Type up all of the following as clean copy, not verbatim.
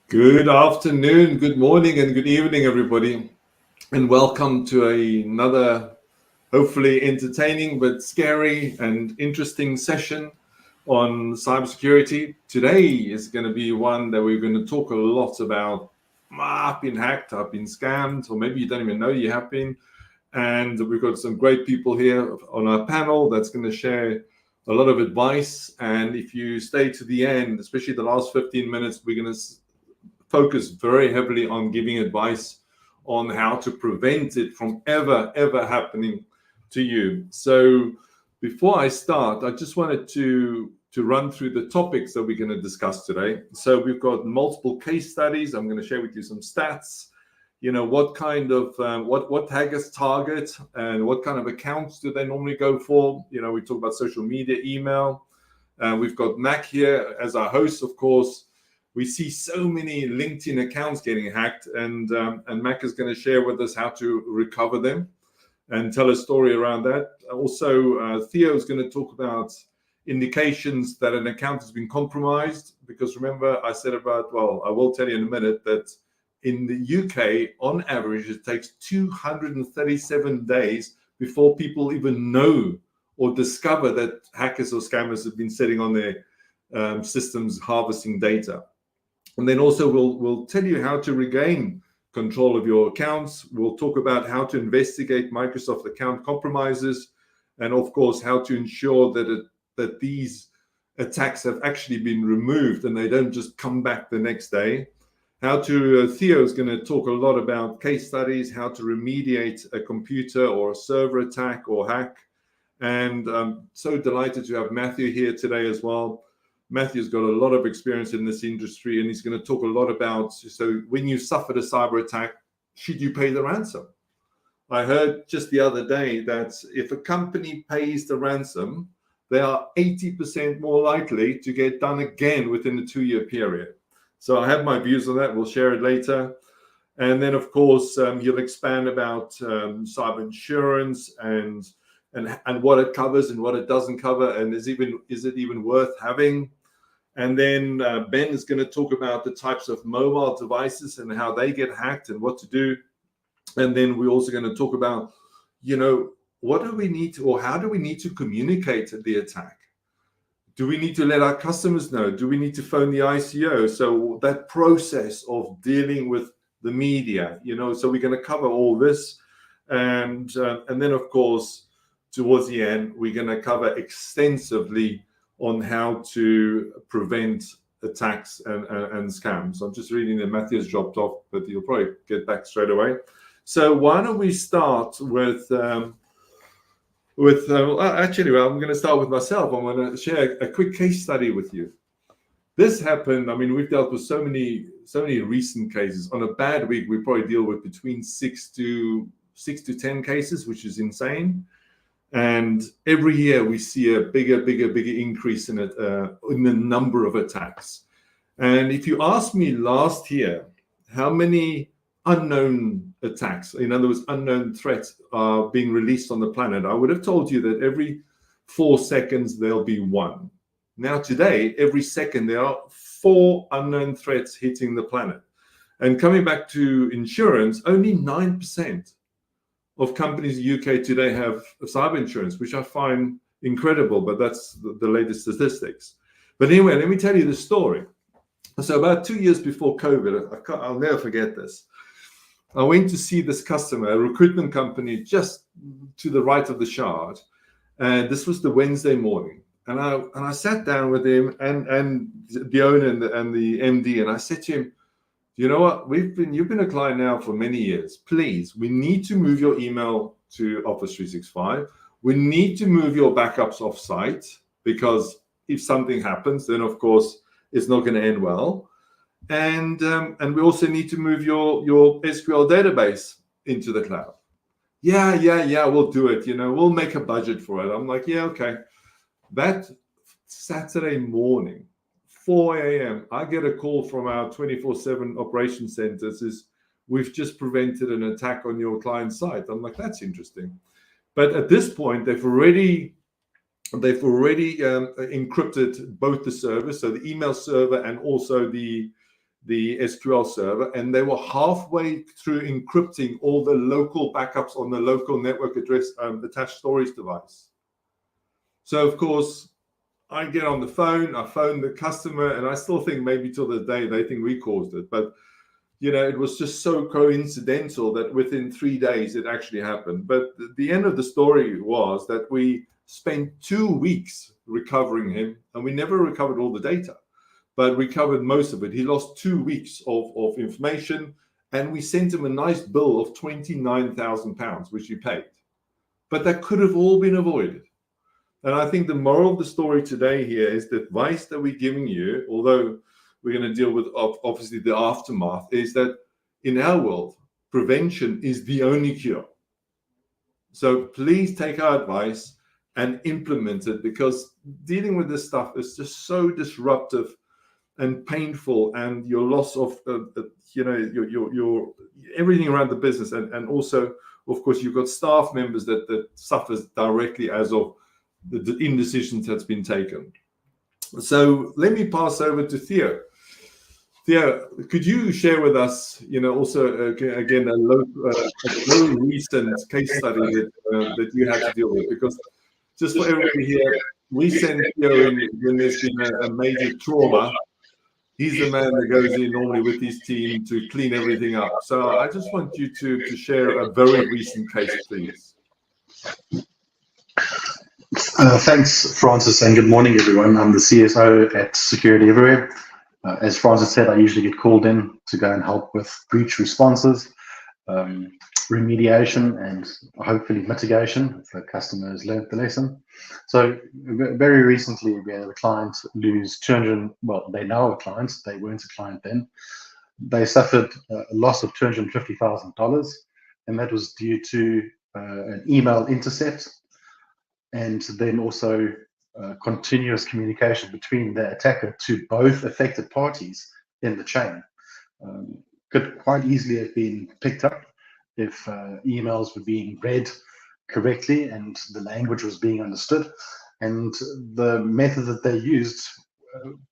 Good afternoon, good morning, and good evening, everybody, and welcome to another hopefully entertaining but scary and interesting session on cybersecurity. Today is going to be one that we're going to talk a lot about. I've been hacked, I've been scammed, or maybe you don't even know you have been. And we've got some great people here on our panel that's going to share a lot of advice. And if you stay to the end, especially the last 15 minutes, we're going to focus very heavily on giving advice on how to prevent it from ever happening to you. So before I start, I just wanted to run through the topics that we're going to discuss today. So we've got multiple case studies. I'm going to share with you some stats. You know, what kind of what hackers target and what kind of accounts do they normally go for. You know, we talk about social media, email. We've got Mac here as our host, of course. We see so many LinkedIn accounts getting hacked, and Mac is going to share with us how to recover them and tell a story around that. Also, Theo is going to talk about indications that an account has been compromised, because remember I said about, well, I will tell you in a minute that in the UK, on average, it takes 237 days before people even know or discover that hackers or scammers have been sitting on their systems harvesting data. And then also we'll tell you how to regain control of your accounts. We'll talk about how to investigate Microsoft account compromises, and of course how to ensure that these attacks have actually been removed and they don't just come back the next day. Theo is going to talk a lot about case studies, how to remediate a computer or a server attack or hack. And I'm so delighted to have Matthew here today as well. Matthew's got a lot of experience in this industry, and he's going to talk a lot about, so when you suffered a cyber attack, should you pay the ransom? I heard just the other day that if a company pays the ransom, they are 80% more likely to get done again within a 2-year period. So I have my views on that. We'll share it later. And then, of course, he'll expand about cyber insurance and what it covers and what it doesn't cover, and is it even worth having? And then Ben is going to talk about the types of mobile devices and how they get hacked and what to do. And then we're also going to talk about, you know, what do we need to, or how do we need to communicate the attack? Do we need to let our customers know? Do we need to phone the ICO? So that process of dealing with the media, you know, so we're going to cover all this. And then, of course, towards the end, we're going to cover extensively on how to prevent attacks and scams. I'm just reading that Matthew's dropped off, but he'll probably get back straight away. So why don't we start with actually, I'm going to start with myself. I'm going to share a quick case study with you. This happened. I mean, we've dealt with so many recent cases. On a bad week, we probably deal with between 6 to 10 cases, which is insane. And every year we see a bigger increase in it, in the number of attacks. And if you ask me last year, how many unknown attacks, in other words, unknown threats are being released on the planet, I would have told you that every 4 seconds there'll be one. Now today, every second there are 4 unknown threats hitting the planet. And coming back to insurance, only 9% of companies in the UK today have cyber insurance, which I find incredible, but that's the latest statistics. But anyway, let me tell you the story. So about 2 years before COVID, I'll never forget this. I went to see this customer, a recruitment company just to the right of the Shard. And this was the Wednesday morning. And I sat down with him and the owner and the MD, and I said to him, you know what? You've been a client now for many years. Please, we need to move your email to Office 365. We need to move your backups off-site, because if something happens, then of course it's not going to end well. And we also need to move your SQL database into the cloud. Yeah, we'll do it. You know, we'll make a budget for it. I'm like, yeah, okay. That Saturday morning, 4 a.m., I get a call from our 24/7 operation center. Says, we've just prevented an attack on your client site. I'm like, that's interesting. But at this point, they've already encrypted both the servers, so the email server and also the the SQL server, and they were halfway through encrypting all the local backups on the local network address attached storage device. So of course, I get on the phone, I phone the customer, and I still think maybe till the day they think we caused it. But it was just so coincidental that within 3 days it actually happened. But the end of the story was that we spent 2 weeks recovering him, and we never recovered all the data, but recovered most of it. He lost 2 weeks of information, and we sent him a nice bill of £29,000, which he paid. But that could have all been avoided. And I think the moral of the story today here is the advice that we're giving you, although we're going to deal with obviously the aftermath, is that in our world, prevention is the only cure. So please take our advice and implement it, because dealing with this stuff is just so disruptive and painful, and your loss of your everything around the business, and also of course you've got staff members that suffers directly as of the indecisions that's been taken. So let me pass over to Theo. Theo, could you share with us, also again a very recent case study that you had to deal with? Because just for everybody here, we send Theo in when there's been a major trauma. He's the man that goes in normally with his team to clean everything up. So I just want you to share a very recent case, please. Thanks, Francis, and good morning, everyone. I'm the CSO at Security Everywhere. As Francis said, I usually get called in to go and help with breach responses, remediation, and hopefully mitigation if the customer has learned the lesson. So very recently, we had a client lose 200, well, they now a client, they weren't a client then. They suffered a loss of $250,000, and that was due to an email intercept, and then also continuous communication between the attacker to both affected parties in the chain. Could quite easily have been picked up if emails were being read correctly and the language was being understood. And the method that they used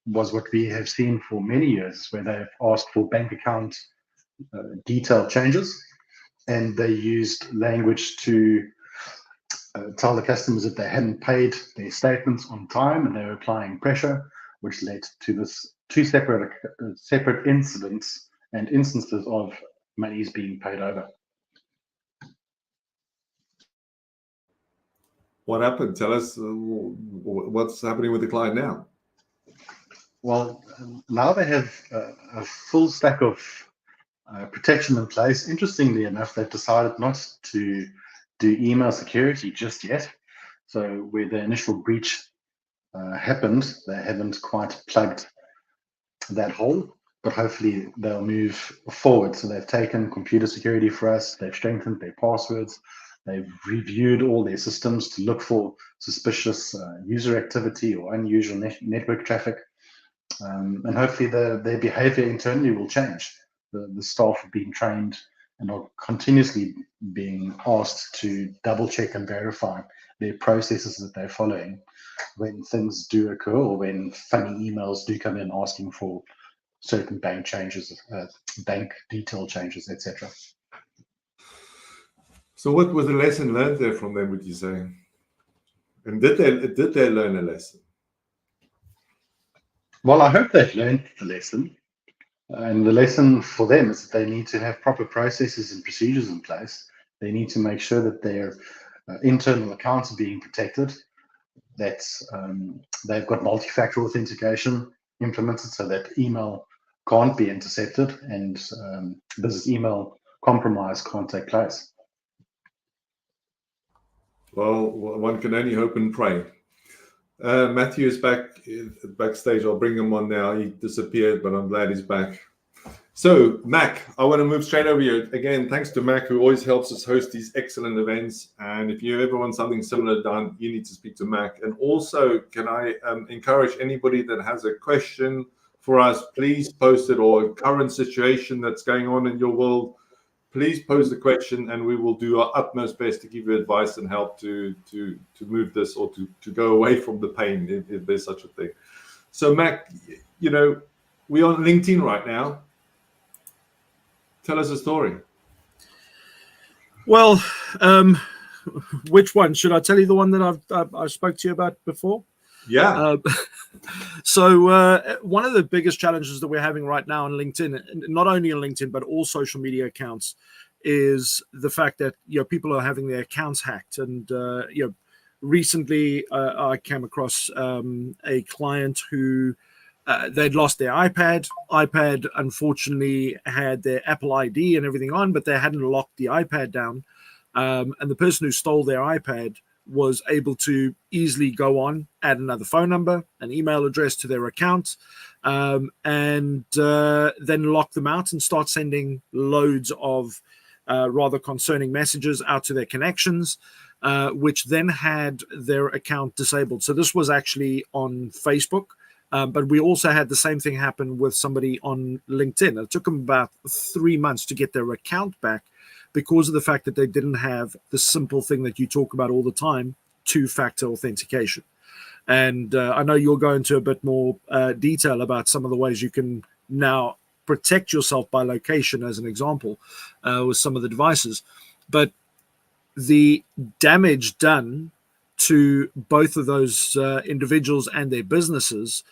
was what we have seen for many years, where they've asked for bank account detail changes, and they used language to tell the customers that they hadn't paid their statements on time and they were applying pressure, which led to this two separate incidents and instances of monies being paid over. What happened? Tell us what's happening with the client now. Well, now they have a full stack of protection in place. Interestingly enough, they've decided not to do email security just yet. So where the initial breach happened, they haven't quite plugged that hole, but hopefully they'll move forward. So they've taken computer security for us, they've strengthened their passwords, they've reviewed all their systems to look for suspicious user activity or unusual network traffic. And hopefully their behavior internally will change. The staff are being trained and are continuously being asked to double check and verify their processes that they're following when things do occur, or when funny emails do come in asking for certain bank changes, bank detail changes, etc. So what was the lesson learned there from them, would you say? And did they learn a lesson? Well, I hope they've learned the lesson. And the lesson for them is that they need to have proper processes and procedures in place. They need to make sure that their internal accounts are being protected, that they've got multi-factor authentication implemented so that email can't be intercepted and business email compromise can't take place. Well, one can only hope and pray. Matthew is backstage. I'll bring him on now. He disappeared, but I'm glad he's back. So, Mac, I want to move straight over here. Again, thanks to Mac, who always helps us host these excellent events. And if you ever want something similar done, you need to speak to Mac. And also, can I encourage anybody that has a question for us, please post it, or a current situation that's going on in your world, please pose the question, and we will do our utmost best to give you advice and help to move this, or to go away from the pain, if there's such a thing. So, Mac, We're on LinkedIn right now. Tell us a story. Well, which one should I tell you? The one that I spoke to you about before. Yeah. So one of the biggest challenges that we're having right now on LinkedIn, not only on LinkedIn but all social media accounts, is the fact that people are having their accounts hacked. And recently I came across a client who they'd lost their iPad. iPad unfortunately had their Apple ID and everything on, but they hadn't locked the iPad down. And the person who stole their iPad was able to easily go on, add another phone number, an email address to their account, and then lock them out and start sending loads of rather concerning messages out to their connections, which then had their account disabled. So this was actually on Facebook. But we also had the same thing happen with somebody on LinkedIn. It took them about 3 months to get their account back because of the fact that they didn't have the simple thing that you talk about all the time, two-factor authentication. And I know you'll go into a bit more detail about some of the ways you can now protect yourself by location, as an example, with some of the devices. But the damage done to both of those individuals and their businesses,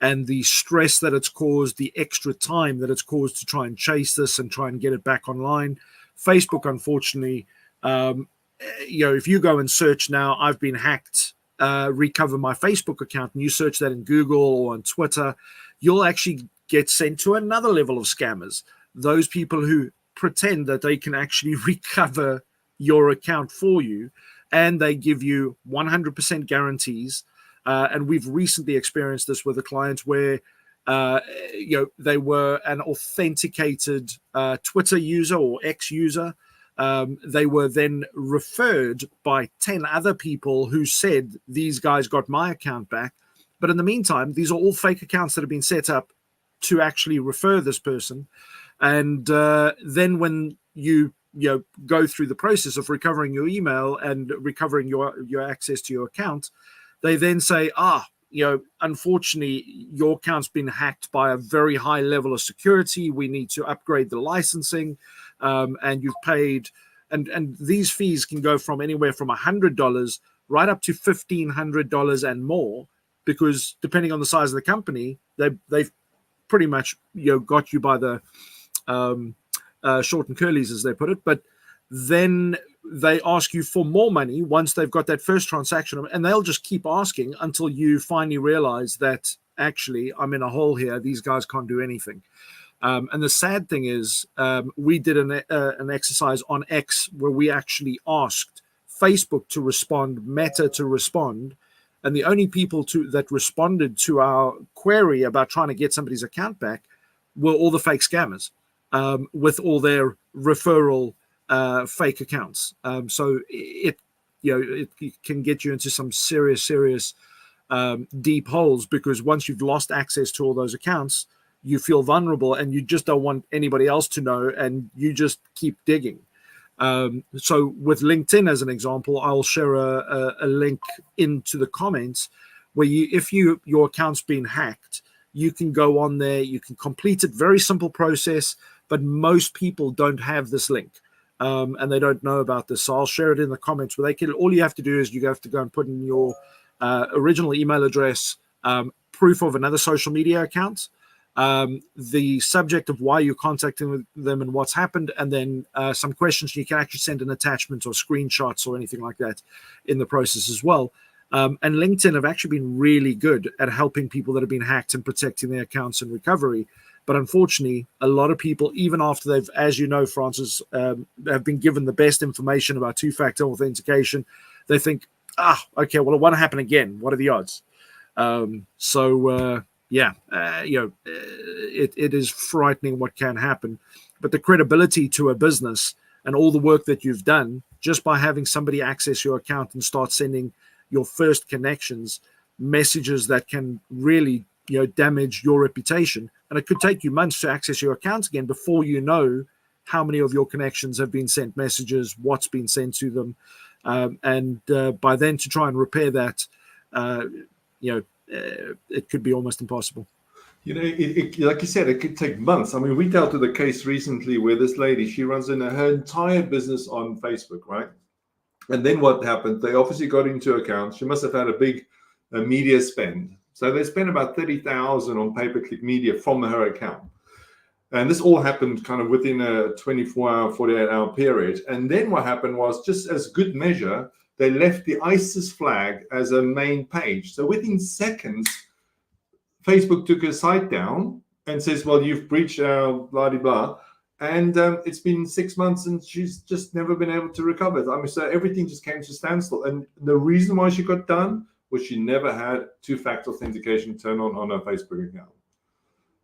and the stress that it's caused, the extra time that it's caused to try and chase this and try and get it back online. Facebook, unfortunately, if you go and search now, I've been hacked, recover my Facebook account, and you search that in Google or on Twitter, you'll actually get sent to another level of scammers. Those people who pretend that they can actually recover your account for you, and they give you 100% guarantees. And we've recently experienced this with a client where they were an authenticated Twitter user or X user. They were then referred by 10 other people who said, these guys got my account back. But in the meantime, these are all fake accounts that have been set up to actually refer this person. And then when you go through the process of recovering your email and recovering your access to your account, they then say, unfortunately, your account's been hacked by a very high level of security. We need to upgrade the licensing, and you've paid, and these fees can go from anywhere from $100 right up to $1,500 and more, because depending on the size of the company, they've pretty much got you by the short and curlies, as they put it. But then they ask you for more money once they've got that first transaction, and they'll just keep asking until you finally realize that actually I'm in a hole here. These guys can't do anything. And the sad thing is, we did an exercise on X where we actually asked Facebook to respond, Meta to respond, and the only people that responded to our query about trying to get somebody's account back were all the fake scammers, with all their referral fake accounts. So it can get you into some serious deep holes, because once you've lost access to all those accounts, you feel vulnerable and you just don't want anybody else to know, and you just keep digging. So with LinkedIn, as an example, I'll share a link into the comments where if your account's been hacked, you can go on there, you can complete it. Very simple process, but most people don't have this link, and they don't know about this. So I'll share it in the comments where all you have to do is you have to go and put in your original email address, proof of another social media account, the subject of why you're contacting them and what's happened, and then some questions. You can actually send an attachment or screenshots or anything like that in the process as well. And LinkedIn have actually been really good at helping people that have been hacked and protecting their accounts and recovery. But unfortunately, a lot of people, even after they've, as you know, Francis, have been given the best information about two-factor authentication, they think, okay, well, it won't happen again. What are the odds? It is frightening what can happen. But the credibility to a business and all the work that you've done just by having somebody access your account and start sending your first connections messages that can really damage your reputation, and it could take you months to access your account again before you know how many of your connections have been sent messages, what's been sent to them, and by then to try and repair that, it could be almost impossible. You know, like you said, it could take months. I mean, we dealt with a case recently where this lady, she runs her entire business on Facebook, right? And then what happened? They obviously got into accounts. She must have had a big media spend. So they spent about 30,000 on pay-per-click media from her account. And this all happened kind of within a 24-hour, 48-hour period. And then what happened was, just as good measure, they left the ISIS flag as a main page. So within seconds, Facebook took her site down and says, well, you've breached our blah, blah, blah. And it's been 6 months and she's just never been able to recover it. I mean, so everything just came to standstill. And the reason why she got done was she never had two-factor authentication turned on her Facebook account.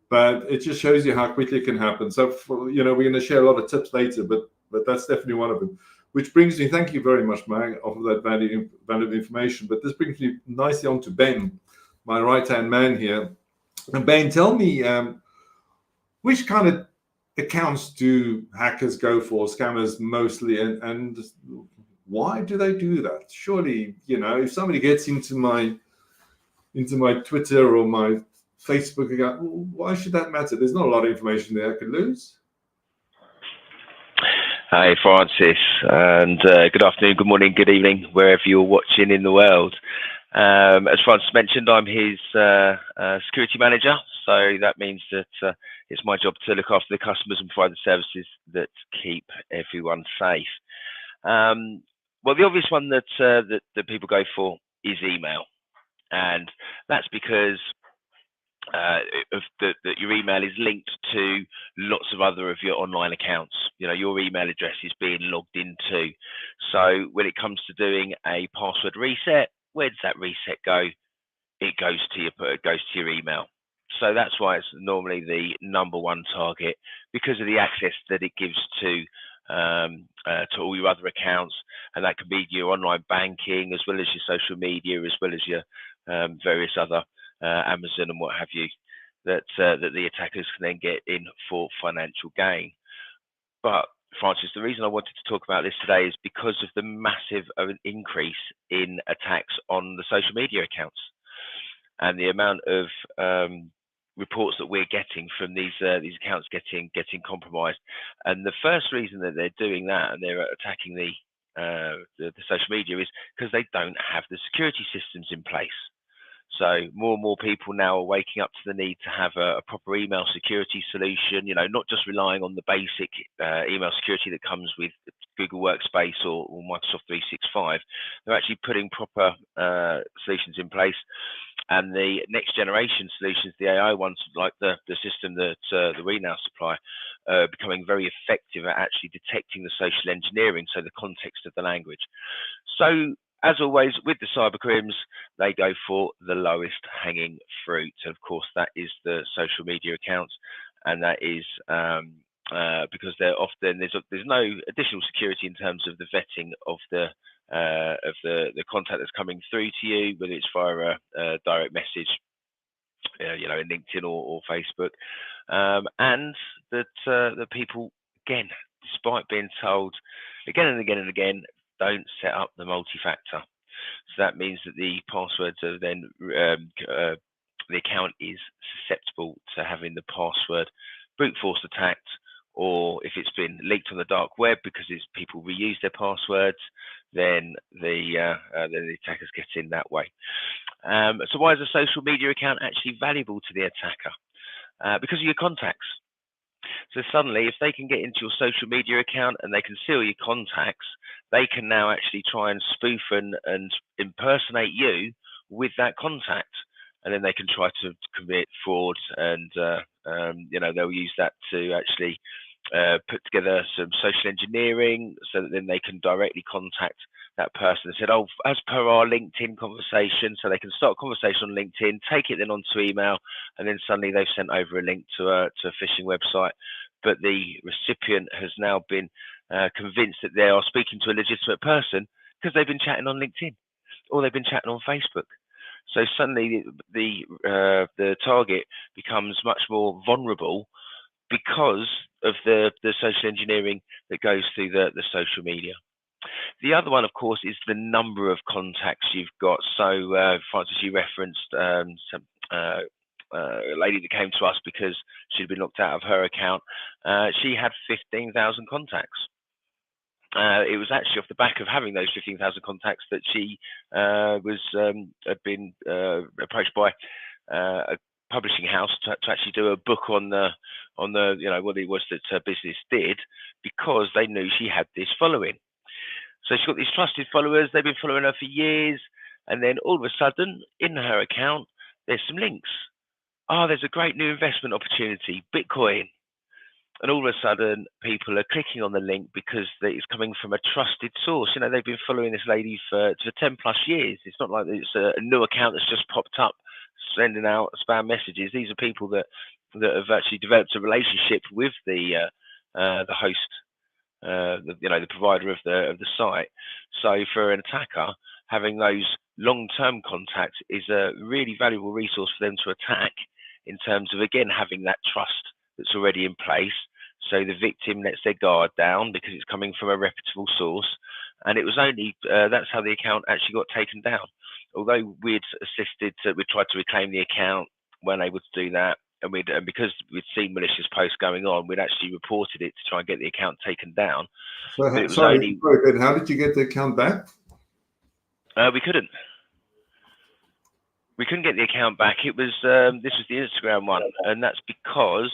But it just shows you how quickly it can happen. So, we're going to share a lot of tips later, but that's definitely one of them. Which brings me, thank you very much, Mag, for that valuable information. But this brings me nicely on to Ben, my right-hand man here. And Ben, tell me, which kind of accounts do hackers go for, scammers mostly, and why do they do that? Surely, if somebody gets into my Twitter or my Facebook account, why should that matter? There's not a lot of information there I could lose. Hi, Francis, and good afternoon, good morning, good evening, wherever you're watching in the world. As Francis mentioned, I'm his security manager, so that means that it's my job to look after the customers and provide the services that keep everyone safe. Well, the obvious one that people go for is email, and that's because that your email is linked to lots of other of your online accounts. Your email address is being logged into. So when it comes to doing a password reset, where does that reset go? It goes to your email. So that's why it's normally the number one target, because of the access that it gives to all your other accounts, and that can be your online banking as well as your social media, as well as your various other Amazon and what have you, that the attackers can then get in for financial gain. But Francis, the reason I wanted to talk about this today is because of the massive increase in attacks on the social media accounts, and the amount of reports that we're getting from these accounts getting compromised. And the first reason that they're doing that and they're attacking the social media is because they don't have the security systems in place. So more and more people now are waking up to the need to have a proper email security solution, not just relying on the basic email security that comes with Google Workspace or Microsoft 365. They're actually putting proper solutions in place. And the next generation solutions, the AI ones, like the system that we now supply, are becoming very effective at actually detecting the social engineering, so the context of the language. So, as always, with the cybercrimes, they go for the lowest hanging fruit. And of course, that is the social media accounts, and that is because they're often there's no additional security in terms of the vetting of the contact that's coming through to you, whether it's via a direct message, in LinkedIn or Facebook, and that the people, again, despite being told again and again and again, don't set up the multi-factor. So that means that the passwords are then the account is susceptible to having the password brute force attacked, or if it's been leaked on the dark web because people reuse their passwords, then the attackers get in that way. So why is a social media account actually valuable to the attacker? Because of your contacts. So suddenly, if they can get into your social media account and they can see all your contacts, they can now actually try and spoof and impersonate you with that contact. And then they can try to commit fraud, and they'll use that to actually put together some social engineering, so that then they can directly contact that person and said, oh, as per our LinkedIn conversation. So they can start a conversation on LinkedIn, take it then onto email, and then suddenly they've sent over a link to a phishing website. But the recipient has now been convinced that they are speaking to a legitimate person because they've been chatting on LinkedIn or they've been chatting on Facebook. So suddenly the target becomes much more vulnerable because of the social engineering that goes through the social media. The other one, of course, is the number of contacts you've got. So, Francis, you referenced lady that came to us because she'd been locked out of her account. She had 15,000 contacts. It was actually off the back of having those 15,000 contacts that she had been approached by a publishing house to actually do a book on the what it was that her business did, because they knew she had this following. So she's got these trusted followers. They've been following her for years, and then all of a sudden, in her account, there's some links. Oh, there's a great new investment opportunity, Bitcoin. And all of a sudden, people are clicking on the link because it's coming from a trusted source. You know, they've been following this lady for 10 plus years. It's not like it's a new account that's just popped up sending out spam messages. These are people that have actually developed a relationship with the host, the provider of the site. So for an attacker, having those long-term contacts is a really valuable resource for them to attack, in terms of, again, having that trust that's already in place. So the victim lets their guard down because it's coming from a reputable source. And it was only that's how the account actually got taken down. Although we'd tried to reclaim the account, weren't able to do that. And because we'd seen malicious posts going on, we'd actually reported it to try and get the account taken down. So, But it was sorry, but how did you get the account back? We couldn't. We couldn't get the account back. It was this was the Instagram one, and that's because,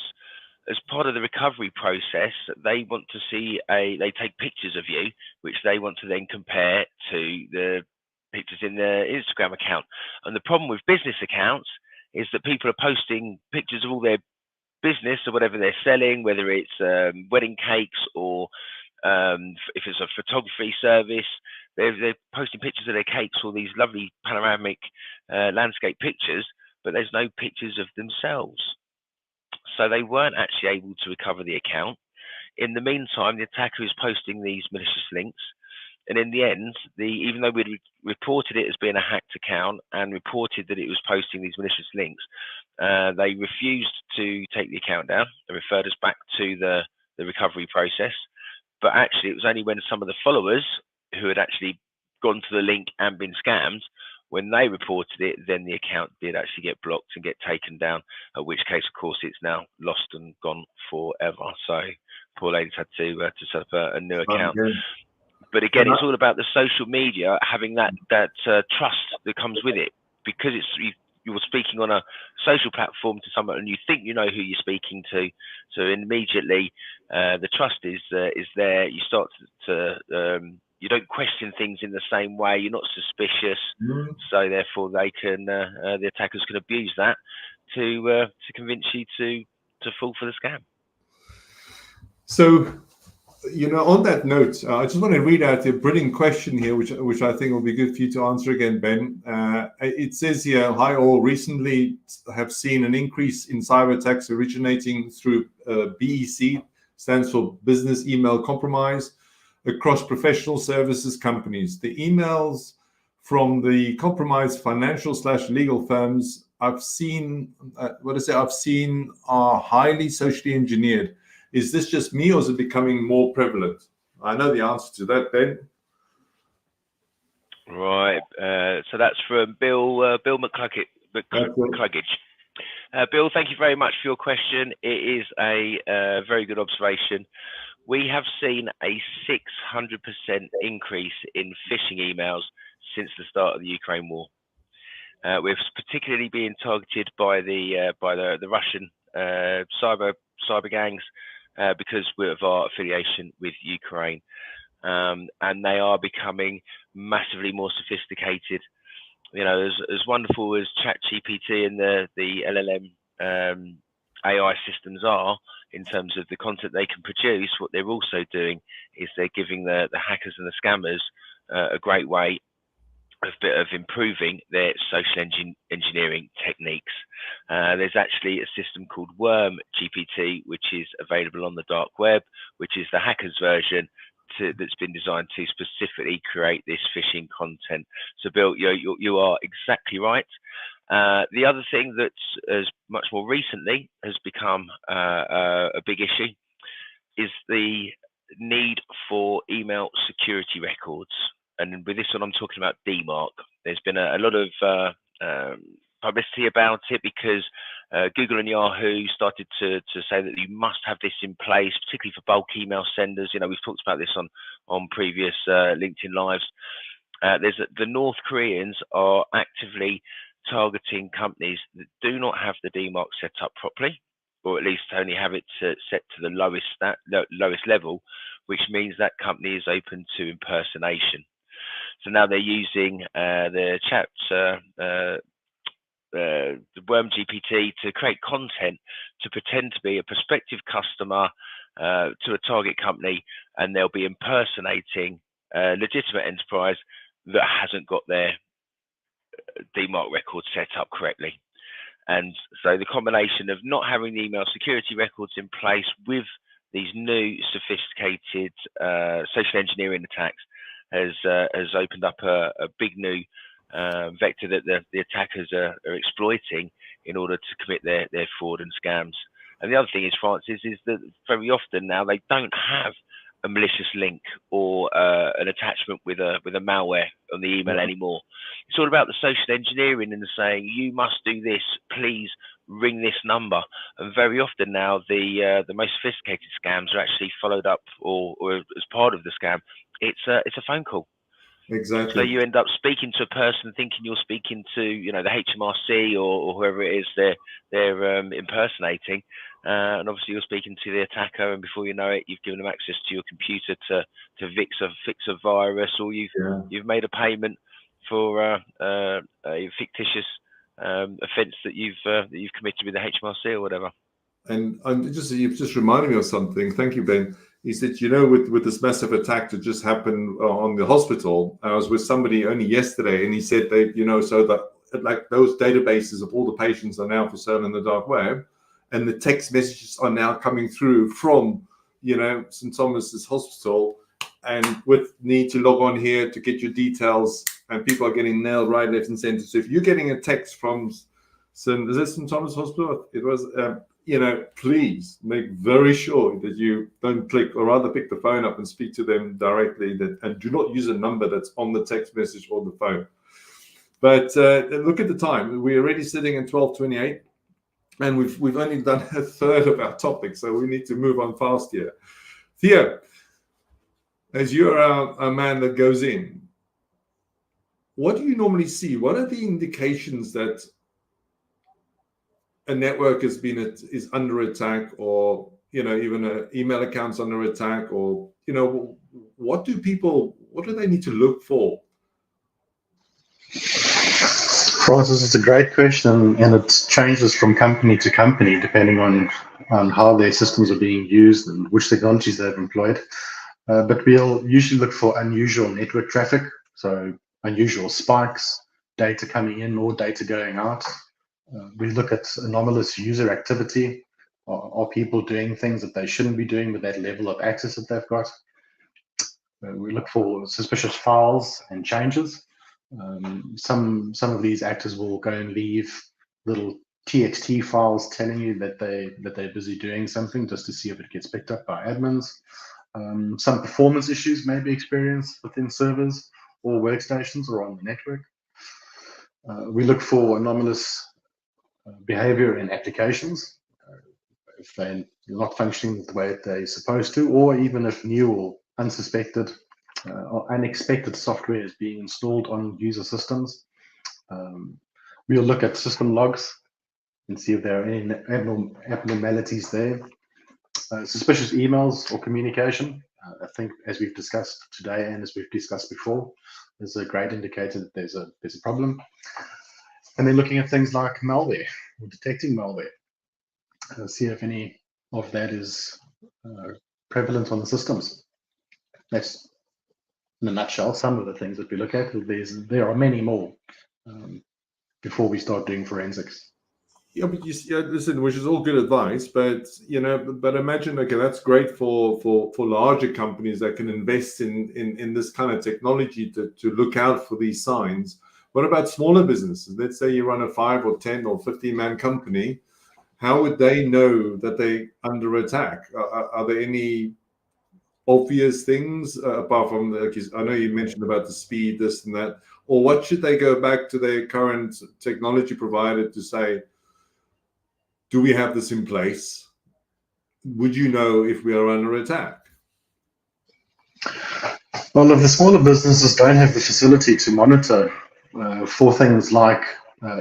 as part of the recovery process, they want to see they take pictures of you, which they want to then compare to the pictures in the Instagram account. And the problem with business accounts is that people are posting pictures of all their business or whatever they're selling, whether it's wedding cakes or if it's a photography service, they're posting pictures of their cakes or these lovely panoramic landscape pictures, but there's no pictures of themselves. So they weren't actually able to recover the account. In the meantime, the attacker is posting these malicious links. And in the end, even though we'd reported it as being a hacked account and reported that it was posting these malicious links, they refused to take the account down and referred us back to the recovery process. But actually, it was only when some of the followers who had actually gone to the link and been scammed, when they reported it, then the account did actually get blocked and get taken down, in which case, of course, it's now lost and gone forever. So poor lady's had to set up a new account. Okay. But again, it's all about the social media having that trust that comes with it, because you're speaking on a social platform to someone and you think you know who you're speaking to. So immediately the trust is there. You start to you don't question things in the same way. You're not suspicious. So therefore the attackers can abuse that to convince you to fall for the scam. So, on that note, I just want to read out a brilliant question here, which I think will be good for you to answer again, Ben. It says here, hi all, recently have seen an increase in cyber attacks originating through BEC, stands for Business Email Compromise, across professional services companies. The emails from the compromised financial/legal firms I've seen, are highly socially engineered. Is this just me, or is it becoming more prevalent? I know the answer to that, Ben. Right. So that's from Bill McCluggage. Bill, thank you very much for your question. It is a very good observation. We have seen a 600% increase in phishing emails since the start of the Ukraine war. We're particularly being targeted by the Russian cyber gangs because of our affiliation with Ukraine, and they are becoming massively more sophisticated. You know, as wonderful as ChatGPT and the LLM AI systems are in terms of the content they can produce, what they're also doing is they're giving the hackers and the scammers a great way of improving their social engineering techniques. There's actually a system called Worm GPT, which is available on the dark web, which is the hackers version that's been designed to specifically create this phishing content. So Bill, you are exactly right. The other thing that has much more recently has become a big issue is the need for email security records. And with this one, I'm talking about DMARC. There's been a lot of publicity about it because Google and Yahoo started to say that you must have this in place, particularly for bulk email senders. We've talked about this on previous LinkedIn Lives. The North Koreans are actively targeting companies that do not have the DMARC set up properly, or at least only have it set to the lowest level, which means that company is open to impersonation. So now they're using the Worm GPT to create content to pretend to be a prospective customer to a target company, and they'll be impersonating a legitimate enterprise that hasn't got their DMARC records set up correctly. And so the combination of not having the email security records in place with these new sophisticated social engineering attacks has opened up a big new vector that the attackers are exploiting in order to commit their fraud and scams. And the other thing is, Francis, is that very often now they don't have a malicious link or an attachment with a malware on the email anymore. It's all about the social engineering and saying, you must do this, please ring this number. And very often now the most sophisticated scams are actually followed up or as part of the scam, it's a phone call. Exactly. So you end up speaking to a person thinking you're speaking to, the HMRC or whoever it is they're impersonating, and obviously you're speaking to the attacker, and before you know it, you've given them access to your computer to fix a virus, or you've made a payment for a fictitious offence that you've committed with the HMRC or whatever. And you've just reminded me of something. Thank you, Ben. Is that, with this massive attack that just happened on the hospital, I was with somebody only yesterday, and he said that, so that like those databases of all the patients are now for sale in the dark web, and the text messages are now coming through from, St. Thomas's Hospital, and with need to log on here to get your details, and people are getting nailed right, left, and center. So if you're getting a text from St. Thomas Hospital, it was, please make very sure that you don't click, or rather pick the phone up and speak to them directly, and do not use a number that's on the text message or the phone. But look at the time. We're already sitting at 12:28, and we've only done a third of our topic, so we need to move on fast here. Theo, as you're a man that goes in, what do you normally see? What are the indications that a network is under attack, or even an email account's under attack, or what do they need to look for? Francis, it's a great question, and it changes from company to company depending on how their systems are being used and which technologies they've employed. But we'll usually look for unusual network traffic, so unusual spikes, data coming in or data going out. We look at anomalous user activity. Are people doing things that they shouldn't be doing with that level of access that they've got? We look for suspicious files and changes. Some of these actors will go and leave little TXT files telling you that they're busy doing something, just to see if it gets picked up by admins. Some performance issues may be experienced within servers or workstations or on the network. We look for anomalous behavior in applications, if they're not functioning the way they're supposed to, or even if new or unsuspected or unexpected software is being installed on user systems. We'll look at system logs and see if there are any abnormalities there. Suspicious emails or communication. I think, as we've discussed today and as we've discussed before, is a great indicator that there's a problem. And then looking at things like malware, or detecting malware. See if any of that is prevalent on the systems. That's, in a nutshell, some of the things that we look at. There are many more before we start doing forensics. Yeah, but listen, which is all good advice, but but imagine, okay, that's great for larger companies that can invest in this kind of technology to look out for these signs. What about smaller businesses? Let's say you run a 5 or 10 or 15-man company. How would they know that they're under attack? Are there any obvious things apart from I know you mentioned about the speed, this and that, or what should they go back to their current technology provider to say, do we have this in place? Would you know if we are under attack? Well, if the smaller businesses don't have the facility to monitor for things like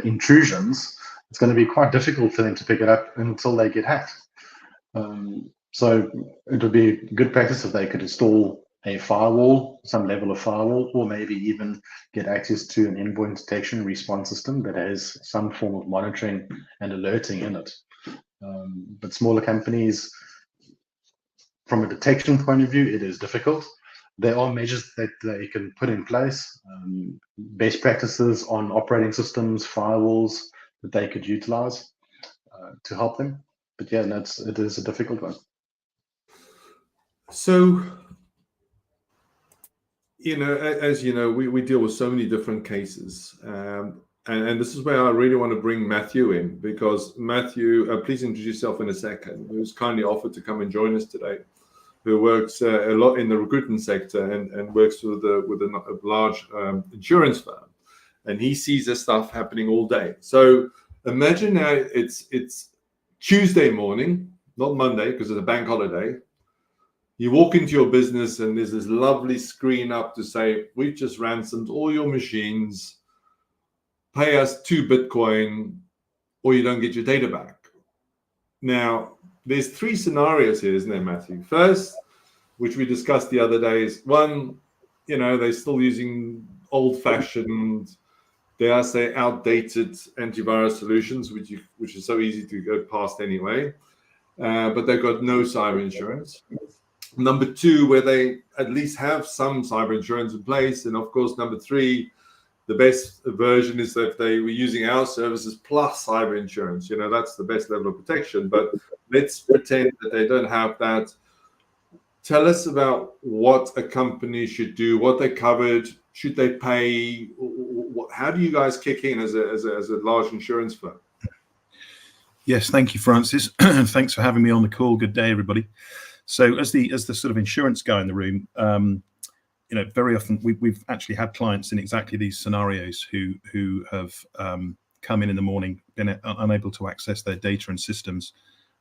intrusions, it's going to be quite difficult for them to pick it up until they get hacked. So it would be good practice if they could install a firewall, some level of firewall, or maybe even get access to an endpoint detection response system that has some form of monitoring and alerting in it. But smaller companies, from a detection point of view, it is difficult. There are measures that they can put in place, best practices on operating systems, firewalls that they could utilize to help them. But yeah, it is a difficult one. So, as you know, we deal with so many different cases. And this is where I really want to bring Matthew in, because Matthew, please introduce yourself in a second, who's kindly offered to come and join us today, who works a lot in the recruitment sector and works with a large insurance firm. And he sees this stuff happening all day. So imagine now it's Tuesday morning, not Monday, because it's a bank holiday. You walk into your business and there's this lovely screen up to say, we've just ransomed all your machines, pay us 2 Bitcoin, or you don't get your data back. Now, there's 3 scenarios here, isn't there, Matthew? First, which we discussed the other day, is one, they're still using old-fashioned, dare I say, outdated antivirus solutions, which is so easy to go past anyway, but they've got no cyber insurance. Number 2, where they at least have some cyber insurance in place. And of course, number 3, the best version is that they were using our services plus cyber insurance. That's the best level of protection. But let's pretend that they don't have that. Tell us about what a company should do, what they covered, should they pay? How do you guys kick in as a large insurance firm? Yes, thank you, Francis. Thanks for having me on the call. Good day, everybody. So as the sort of insurance guy in the room, very often we've actually had clients in exactly these scenarios who have come in the morning, been unable to access their data and systems,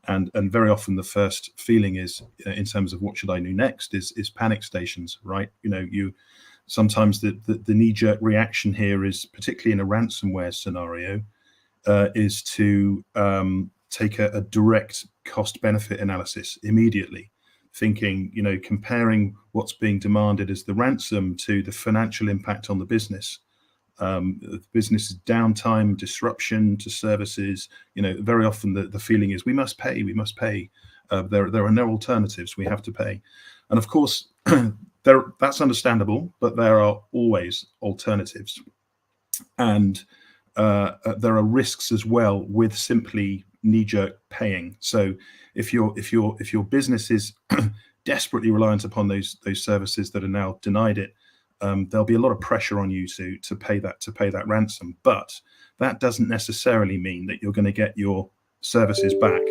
and very often the first feeling is, in terms of what should I do next, is panic stations, right? You sometimes the knee-jerk reaction here is, particularly in a ransomware scenario, is to take a direct cost-benefit analysis immediately, thinking, comparing what's being demanded as the ransom to the financial impact on the business. The business downtime, disruption to services. Very often the feeling is we must pay. There are no alternatives. We have to pay, and of course that's understandable. But there are always alternatives, and there are risks as well with simply knee-jerk paying. So if your business is desperately reliant upon those services that are now denied it, there'll be a lot of pressure on you to pay that ransom. But that doesn't necessarily mean that you're going to get your services back.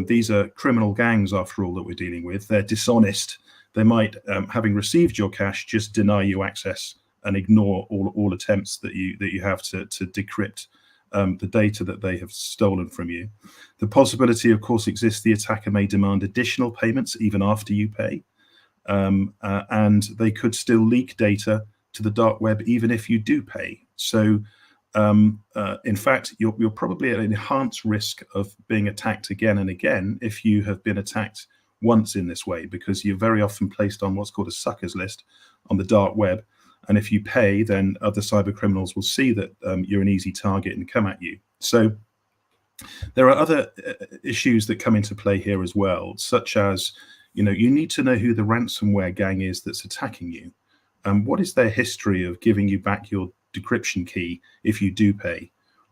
These are criminal gangs, after all, that we're dealing with. They're dishonest. They might, having received your cash, just deny you access and ignore all attempts that you have to decrypt the data that they have stolen from you. The possibility, of course, exists the attacker may demand additional payments even after you pay, and they could still leak data to the dark web even if you do pay. So, in fact, you're probably at an enhanced risk of being attacked again and again if you have been attacked once in this way, because you're very often placed on what's called a suckers list on the dark web. And if you pay, then other cyber criminals will see that you're an easy target and come at you. So there are other issues that come into play here as well, such as, you need to know who the ransomware gang is that's attacking you. What is their history of giving you back your decryption key if you do pay?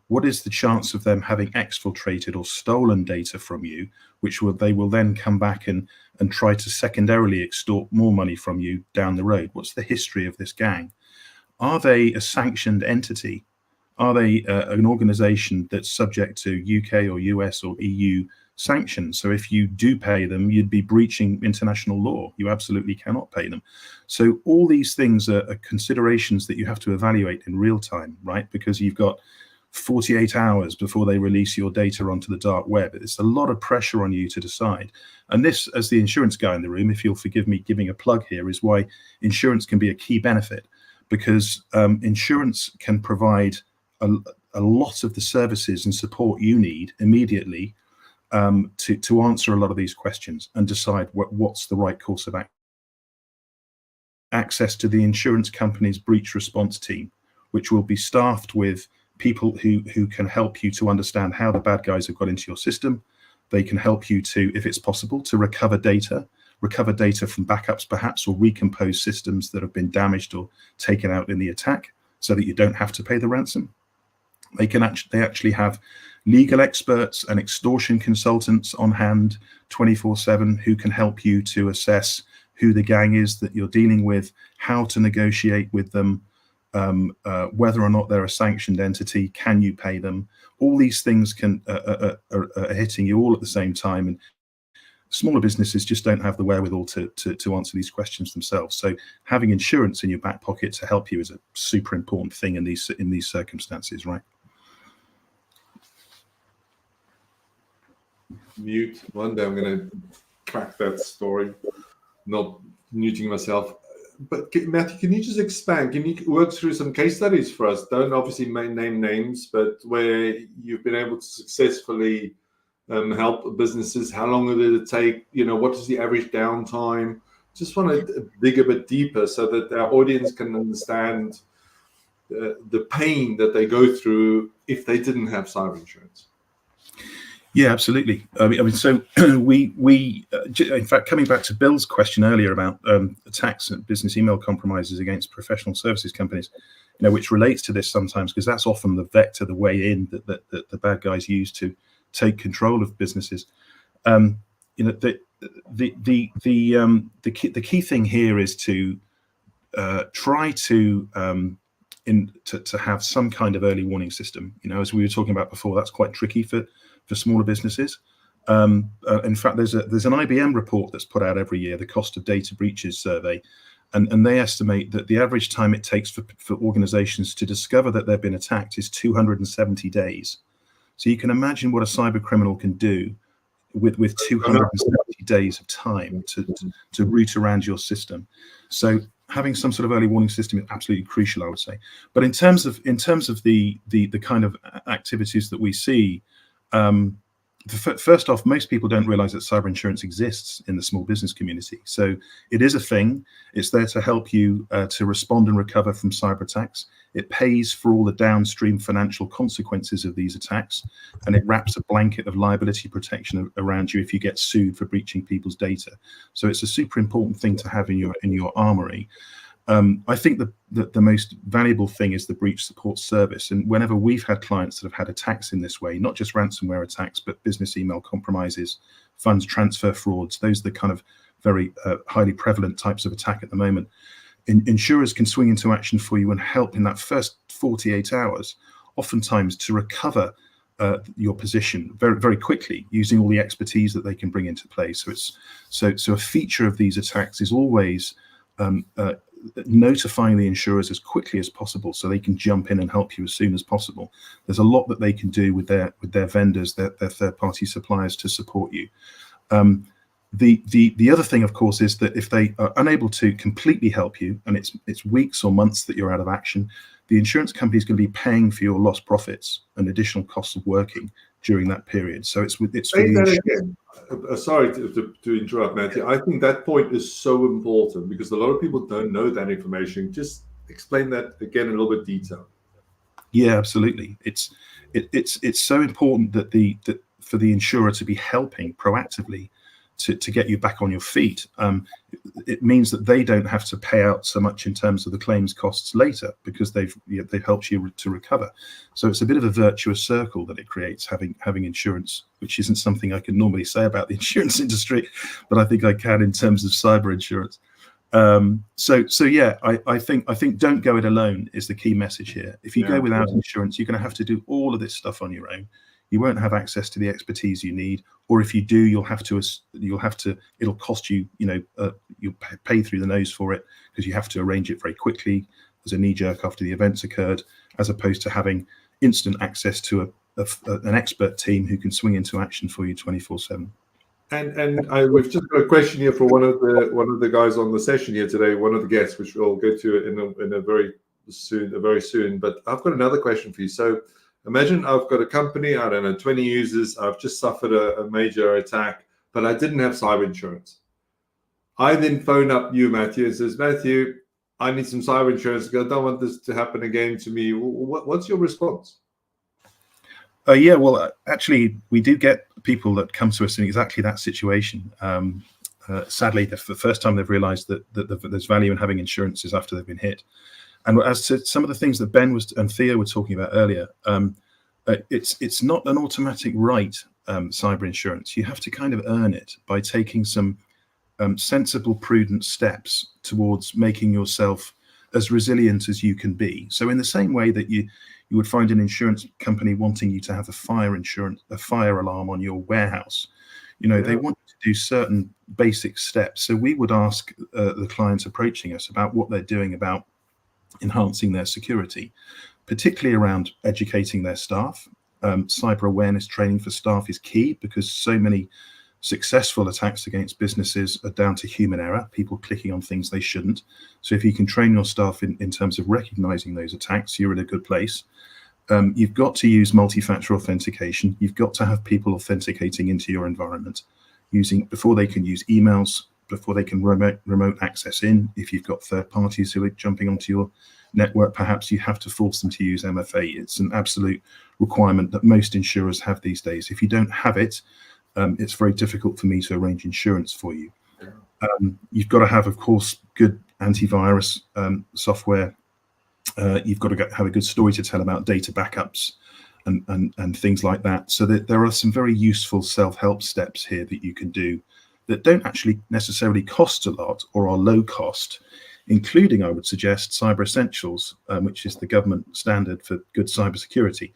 What is the chance of them having exfiltrated or stolen data from you, which they will then come back and try to secondarily extort more money from you down the road? What's the history of this gang? Are they a sanctioned entity? Are they an organization that's subject to UK or US or EU sanctions? So if you do pay them, you'd be breaching international law. You absolutely cannot pay them. So all these things are considerations that you have to evaluate in real time, right? Because you've got 48 hours before they release your data onto the dark web. It's a lot of pressure on you to decide. And this, as the insurance guy in the room, if you'll forgive me giving a plug here, is why insurance can be a key benefit, because insurance can provide a lot of the services and support you need immediately to answer a lot of these questions and decide what's the right course of action. Access to the insurance company's breach response team, which will be staffed with people who can help you to understand how the bad guys have got into your system. They can help you to, if it's possible, to recover data from backups perhaps, or recompose systems that have been damaged or taken out in the attack, so that you don't have to pay the ransom. They actually have legal experts and extortion consultants on hand 24/7 who can help you to assess who the gang is that you're dealing with, how to negotiate with them, whether or not they're a sanctioned entity, can you pay them? All these things are hitting you all at the same time, and smaller businesses just don't have the wherewithal to answer these questions themselves. So having insurance in your back pocket to help you is a super important thing in these circumstances, right? Mute. One day I'm going to crack that story, not muting myself. But Matthew, can you just expand? Can you work through some case studies for us? Don't obviously name names, but where you've been able to successfully help businesses. How long did it take? What is the average downtime? Just want to dig a bit deeper so that our audience can understand the pain that they go through if they didn't have cyber insurance. Yeah, absolutely. I mean, so we in fact, coming back to Bill's question earlier about attacks and business email compromises against professional services companies, which relates to this sometimes, because that's often the vector, the way in that the bad guys use to take control of businesses. The key thing here is to try to have some kind of early warning system. As we were talking about before, that's quite tricky for smaller businesses. In fact, there's an IBM report that's put out every year, the Cost of Data Breaches Survey, and they estimate that the average time it takes for organizations to discover that they've been attacked is 270 days. So you can imagine what a cyber criminal can do with 270 days of time to root around your system. So having some sort of early warning system is absolutely crucial, I would say. But in terms of the kind of activities that we see, first off, most people don't realize that cyber insurance exists in the small business community. So it is a thing. It's there to help you to respond and recover from cyber attacks. It pays for all the downstream financial consequences of these attacks, and it wraps a blanket of liability protection around you if you get sued for breaching people's data. So it's a super important thing to have in your armory. I think the most valuable thing is the breach support service. And whenever we've had clients that have had attacks in this way, not just ransomware attacks, but business email compromises, funds transfer frauds, those are the kind of very highly prevalent types of attack at the moment. Insurers can swing into action for you and help in that first 48 hours, oftentimes to recover your position very, very quickly using all the expertise that they can bring into play. So a feature of these attacks is always notifying the insurers as quickly as possible so they can jump in and help you as soon as possible. There's a lot that they can do with their vendors, their third-party suppliers to support you. The other thing, of course, is that if they are unable to completely help you, and it's weeks or months that you're out of action, the insurance company is going to be paying for your lost profits and additional costs of working during that period. So it's with that again. Sorry to interrupt, Matthew. I think that point is so important because a lot of people don't know that information. Just explain that again in a little bit detail. Yeah, absolutely. It's so important that for the insurer to be helping proactively to get you back on your feet. It means that they don't have to pay out so much in terms of the claims costs later because they've helped you to recover. So it's a bit of a virtuous circle that it creates having insurance, which isn't something I can normally say about the insurance industry, but I think I can in terms of cyber insurance. So yeah, I think don't go it alone is the key message here. If you go without insurance, you're going to have to do all of this stuff on your own. You won't have access to the expertise you need, or if you do, it'll cost you, you'll pay through the nose for it because you have to arrange it very quickly as a knee jerk after the events occurred, as opposed to having instant access to an expert team who can swing into action for you 24/7. We've just got a question here for one of the guys on the session here today, one of the guests, which we'll go to in a very soon. But I've got another question for you. So imagine I've got a company, I don't know, 20 users. I've just suffered a major attack, but I didn't have cyber insurance. I then phone up you, Matthew, and says, Matthew, I need some cyber insurance. I don't want this to happen again to me. What's your response? Yeah, well, actually, we do get people that come to us in exactly that situation. Sadly, the first time they've realised that there's value in having insurance is after they've been hit. And as to some of the things that Ben and Theo were talking about earlier, it's not an automatic right, cyber insurance. You have to kind of earn it by taking some sensible, prudent steps towards making yourself as resilient as you can be. So in the same way that you would find an insurance company wanting you to have a fire alarm on your warehouse, they want you to do certain basic steps. So we would ask the clients approaching us about what they're doing about enhancing their security, particularly around educating their staff. Cyber awareness training for staff is key, because so many successful attacks against businesses are down to human error, people clicking on things they shouldn't. So if you can train your staff in terms of recognizing those attacks, you're in a good place. You've got to use multi-factor authentication. You've got to have people authenticating into your environment before they can use emails, before they can remote access in. If you've got third parties who are jumping onto your network, perhaps you have to force them to use MFA. It's an absolute requirement that most insurers have these days. If you don't have it, it's very difficult for me to arrange insurance for you. You've got to have, of course, good antivirus software. You've got to have a good story to tell about data backups and things like that. So that there are some very useful self-help steps here that you can do that don't actually necessarily cost a lot or are low cost, including, I would suggest, Cyber Essentials, which is the government standard for good cybersecurity.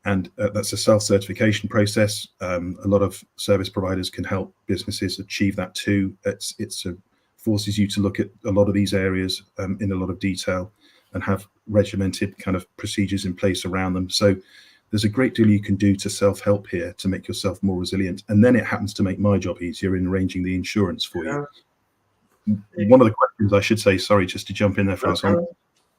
And that's a self-certification process. A lot of service providers can help businesses achieve that too. It forces you to look at a lot of these areas in a lot of detail and have regimented kind of procedures in place around them. So there's a great deal you can do to self-help here to make yourself more resilient. And then it happens to make my job easier in arranging the insurance for you. One of the questions I should say, sorry, just to jump in there, Franz, on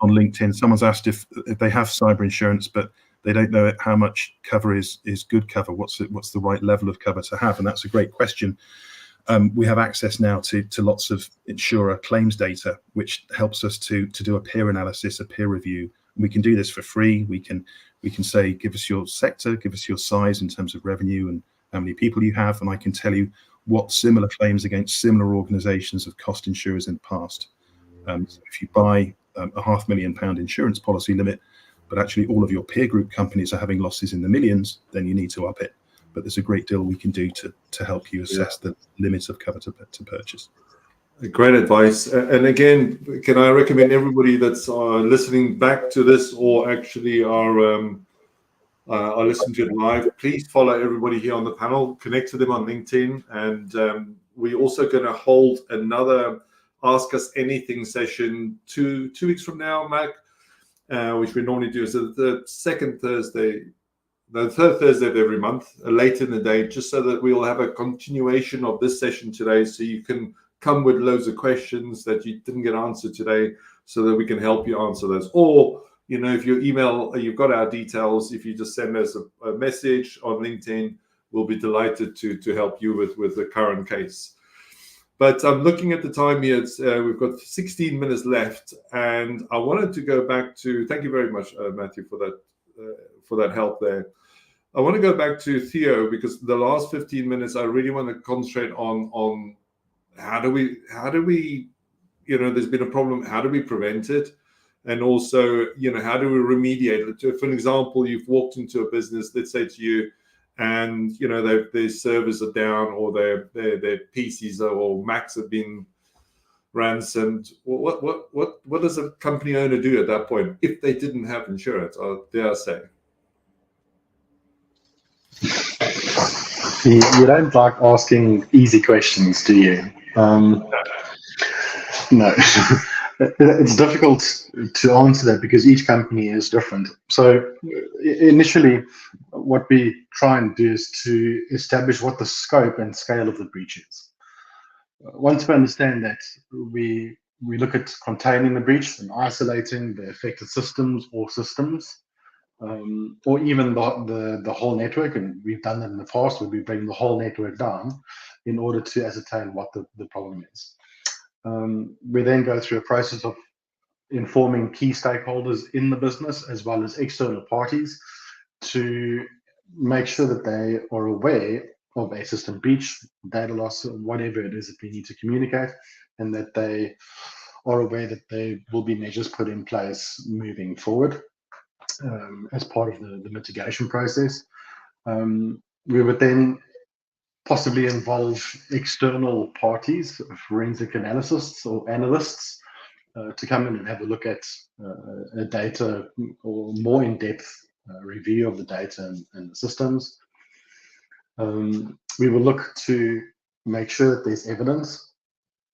LinkedIn, someone's asked if they have cyber insurance, but they don't know how much cover is good cover. What's the right level of cover to have? And that's a great question. We have access now to lots of insurer claims data, which helps us to do a peer analysis, a peer review. We can do this for free. We can say, give us your sector, give us your size in terms of revenue and how many people you have, and I can tell you what similar claims against similar organisations have cost insurers in the past. So if you buy a £500,000 insurance policy limit, but actually all of your peer group companies are having losses in the millions, then you need to up it. But there's a great deal we can do to help you assess the limits of cover to purchase. Great advice. And again, can I recommend everybody that's listening back to this or actually are listening to it live, please follow everybody here on the panel, connect to them on LinkedIn. And we're also going to hold another Ask Us Anything session two weeks from now, Mac, which we normally do. So the third Thursday of every month, late in the day, just so that we'll have a continuation of this session today. So you can come with loads of questions that you didn't get answered today so that we can help you answer those. Or, if your email, you've got our details, if you just send us a message on LinkedIn, we'll be delighted to help you with the current case. But I'm looking at the time here. We've got 16 minutes left, and I wanted to go back to, thank you very much, Matthew, for that help there. I want to go back to Theo, because the last 15 minutes, I really want to concentrate on how do we, there's been a problem, how do we prevent it? And also, how do we remediate it? For an example, you've walked into a business, let's say to you, and their servers are down, or their PCs or Macs have been ransomed. What does a company owner do at that point if they didn't have insurance, or dare I say? You don't like asking easy questions, do you? No. It's difficult to answer that because each company is different. So initially, what we try and do is to establish what the scope and scale of the breach is. Once we understand that, we look at containing the breach and isolating the affected systems or systems, or even the whole network. And we've done that in the past, where we bring the whole network down in order to ascertain what the problem is. We then go through a process of informing key stakeholders in the business as well as external parties to make sure that they are aware of a system breach, data loss, whatever it is that we need to communicate, and that they are aware that there will be measures put in place moving forward as part of the mitigation process. We would then possibly involve external parties, forensic analysts or analysts, to come in and have a look at a data or more in-depth review of the data and the systems. We will look to make sure that there's evidence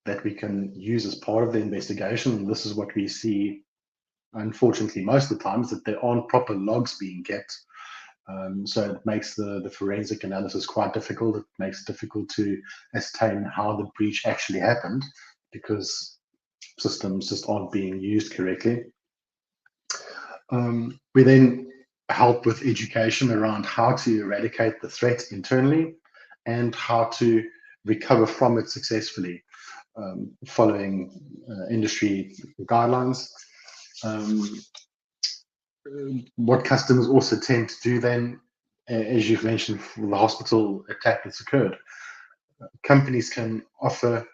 that we can use as part of the investigation. And this is what we see, unfortunately, most of the times, that there aren't proper logs being kept. So it makes the forensic analysis quite difficult. It makes it difficult to ascertain how the breach actually happened, because systems just aren't being used correctly. We then help with education around how to eradicate the threat internally and how to recover from it successfully, following industry guidelines. What customers also tend to do then, as you've mentioned, for the hospital attack that's occurred, companies can offer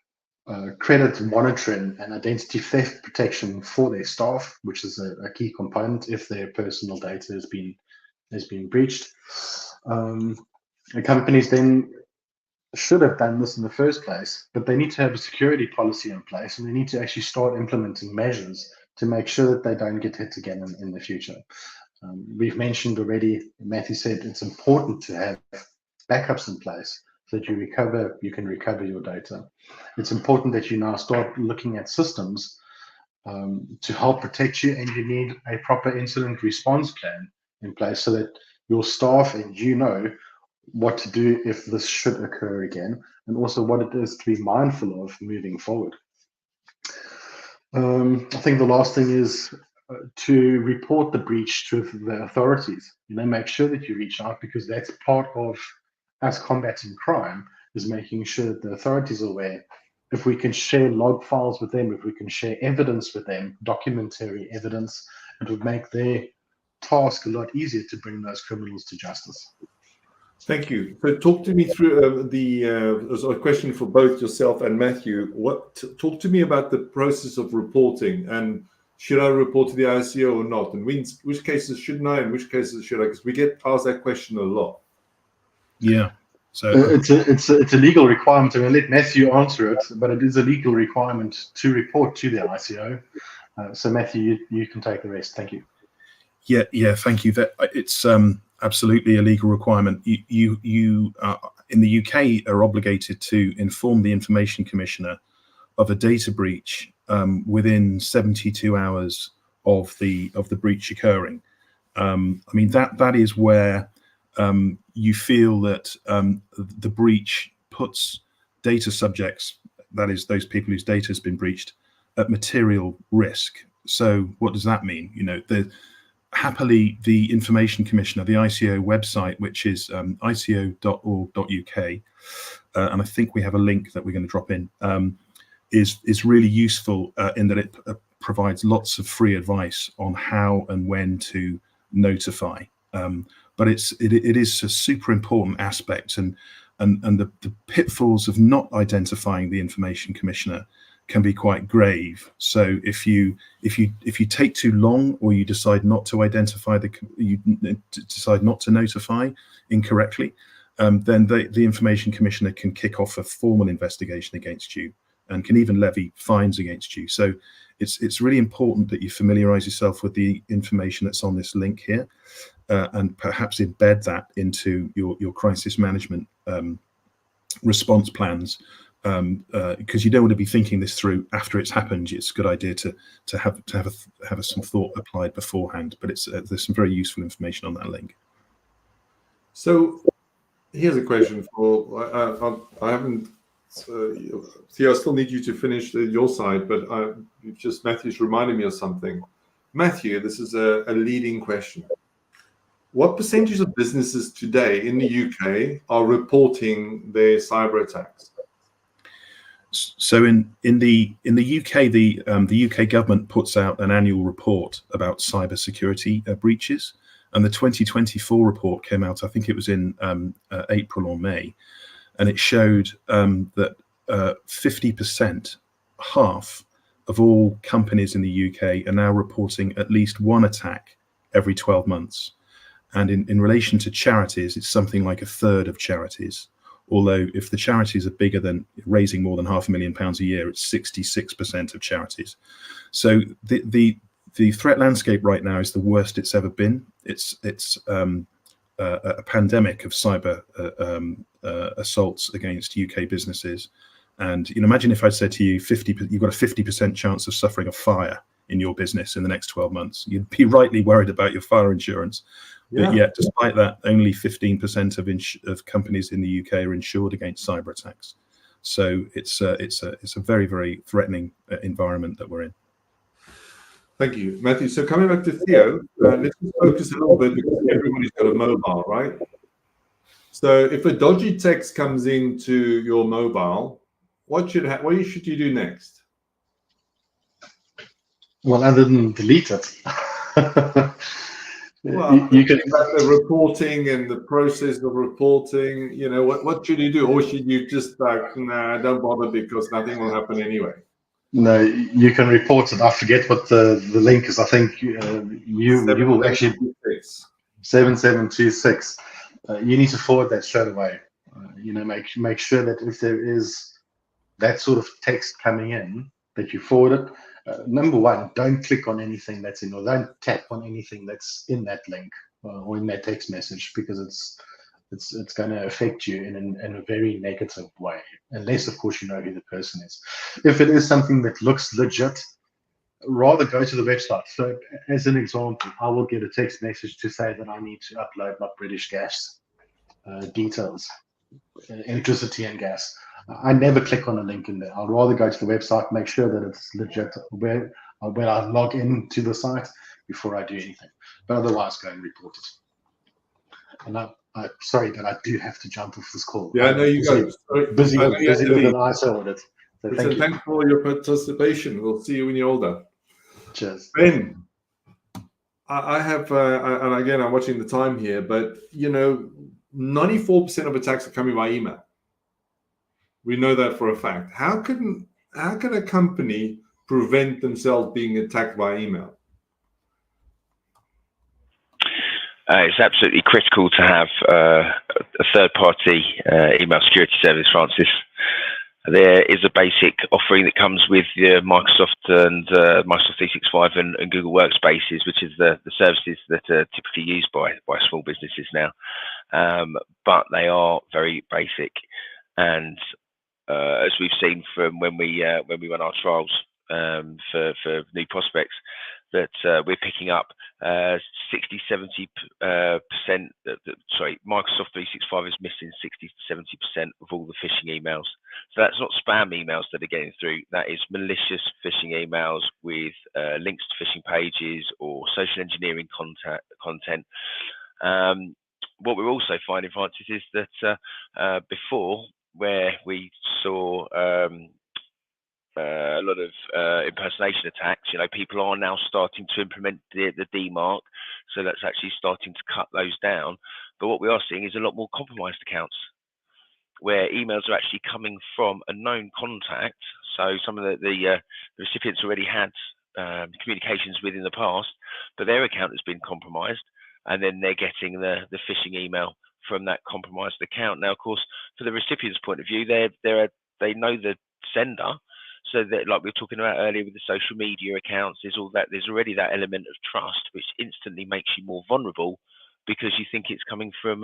credit monitoring and identity theft protection for their staff, which is a key component if their personal data has been breached. The companies then should have done this in the first place, but they need to have a security policy in place, and they need to actually start implementing measures to make sure that they don't get hit again in the future. We've mentioned already, Matthew said, it's important to have backups in place so that you can recover your data. It's important that you now start looking at systems to help protect you, and you need a proper incident response plan in place so that your staff and you know what to do if this should occur again, and also what it is to be mindful of moving forward. I think the last thing is to report the breach to the authorities. Make sure that you reach out, because that's part of us combating crime, is making sure that the authorities are aware. If we can share log files with them, if we can share evidence with them, documentary evidence, it would make their task a lot easier to bring those criminals to justice. Thank you. So talk to me through there's a question for both yourself and Matthew. Talk to me about the process of reporting, and should I report to the ICO or not? And which cases shouldn't I, and which cases should I? Because we get asked that question a lot. Yeah. So it's a legal requirement. I'm going to let Matthew answer it, but it is a legal requirement to report to the ICO. So Matthew, you can take the rest. Thank you. Yeah. Thank you. That it's absolutely a legal requirement. You in the UK are obligated to inform the Information Commissioner of a data breach within 72 hours of the breach occurring. I mean, that is where you feel that the breach puts data subjects, that is those people whose data has been breached, at material risk. So what does that mean? Happily, the Information Commissioner, the ICO website, which is ico.org.uk, and I think we have a link that we're going to drop in, is really useful in that it provides lots of free advice on how and when to notify. But it is a super important aspect, and the pitfalls of not identifying the Information Commissioner can be quite grave. So if you take too long, or you decide not to identify decide not to notify incorrectly, then the Information Commissioner can kick off a formal investigation against you and can even levy fines against you. So it's really important that you familiarize yourself with the information that's on this link here, and perhaps embed that into your crisis management response plans because you don't want to be thinking this through after it's happened. It's a good idea to have some thought applied beforehand. But it's there's some very useful information on that link. So here's a question for I haven't. See, I still need you to finish your side, but Matthew's reminded me of something. Matthew, this is a leading question. What percentage of businesses today in the UK are reporting their cyber attacks? So in the UK, the UK government puts out an annual report about cybersecurity breaches, and the 2024 report came out. I think it was in April or May, and it showed that 50%, half of all companies in the UK, are now reporting at least one attack every 12 months. And in relation to charities, it's something like a third of charities. Although if the charities are bigger than raising more than £500,000 a year, it's 66% of charities. So the threat landscape right now is the worst it's ever been. It's a pandemic of cyber assaults against UK businesses. And imagine if I said to you, you've got a 50% chance of suffering a fire in your business in the next 12 months. You'd be rightly worried about your fire insurance. But yet, despite that, only 15% of companies in the UK are insured against cyber attacks. So it's a very, very threatening environment that we're in. Thank you, Matthew. So coming back to Theo, let's just focus a little bit because everybody's got a mobile, right? So if a dodgy text comes into your mobile, what should you do next? Well, other than delete it. Well, you can about the reporting and the process of reporting, what should you do? Or should you just nah, don't bother because nothing will happen anyway? No, you can report it. I forget what the link is. I think you will actually 7726. You need to forward that straight away. Make sure that if there is that sort of text coming in, that you forward it. Number one, don't click on anything that's in, or don't tap on anything that's in that link or in that text message, because it's going to affect you in a very negative way, unless of course you know who the person is. If it is something that looks legit, rather go to the website. So as an example, I will get a text message to say that I need to upload my British gas details, electricity and gas. I never click on a link in there. I'll rather go to the website, make sure that it's legit when I log into the site before I do anything. But otherwise, go and report it. And I'm sorry, but I do have to jump off this call. Yeah, no, you go. Busy with an ISO audit. So thanks for your participation. We'll see you when you're older. Cheers. Ben, I have, and again, I'm watching the time here, but 94% of attacks are coming by email. We know that for a fact. How can a company prevent themselves being attacked by email? It's absolutely critical to have a third-party email security service, Francis. There is a basic offering that comes with Microsoft and Microsoft 365 and Google Workspaces, which is the services that are typically used by small businesses now. But they are very basic, and as we've seen from when we run our trials for new prospects, that we're picking up 60-70%. Microsoft 365 is missing 60-70% of all the phishing emails. So that's not spam emails that are getting through. That is malicious phishing emails with links to phishing pages or social engineering content. What we're also finding, Francis, is that before, where we saw a lot of impersonation attacks, people are now starting to implement the DMARC, so that's actually starting to cut those down. But what we are seeing is a lot more compromised accounts, where emails are actually coming from a known contact. So some of the recipients already had communications with in the past, but their account has been compromised, and then they're getting the phishing email from that compromised account. Now, of course, for the recipient's point of view, they know the sender, so that, like we were talking about earlier with the social media accounts, there's already that element of trust, which instantly makes you more vulnerable because you think it's coming from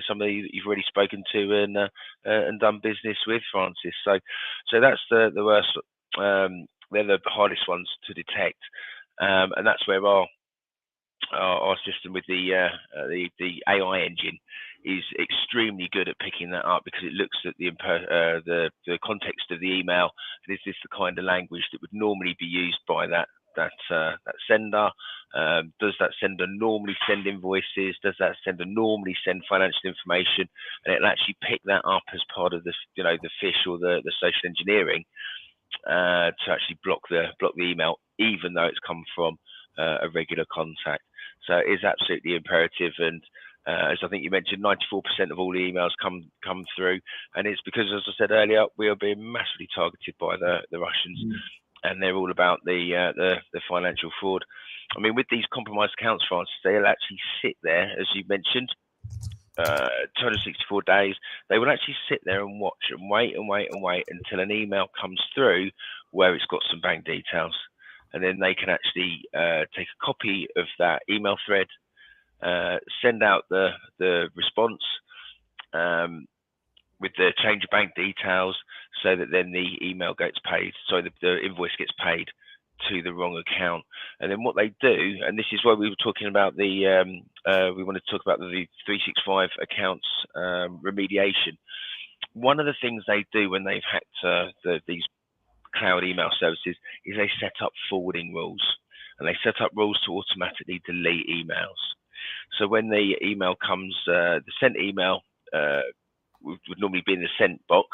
somebody that you've already spoken to and done business with, Francis. So that's the worst. They're the hardest ones to detect, and that's where our system with the AI engine is extremely good at picking that up, because it looks at the context of the email. And is this the kind of language that would normally be used by that sender? Does that sender normally send invoices? Does that sender normally send financial information? And it'll actually pick that up as part of the fish or the social engineering to actually block the email, even though it's come from a regular contact. So it is absolutely imperative. And as I think you mentioned, 94% of all the emails come through, and it's because, as I said earlier, we are being massively targeted by the Russians, and they're all about the financial fraud. I mean, with these compromised accounts, Francis, they'll actually sit there, as you mentioned, 264 days. They will actually sit there and watch and wait until an email comes through where it's got some bank details, and then they can actually take a copy of that email thread, send out the response with the change of bank details, so that then the email gets paid. So the invoice gets paid to the wrong account. And then what they do, and this is why we were talking about we wanted to talk about the 365 accounts remediation. One of the things they do when they've hacked these cloud email services is they set up forwarding rules, and they set up rules to automatically delete emails. So when the email comes, the sent email would normally be in the sent box,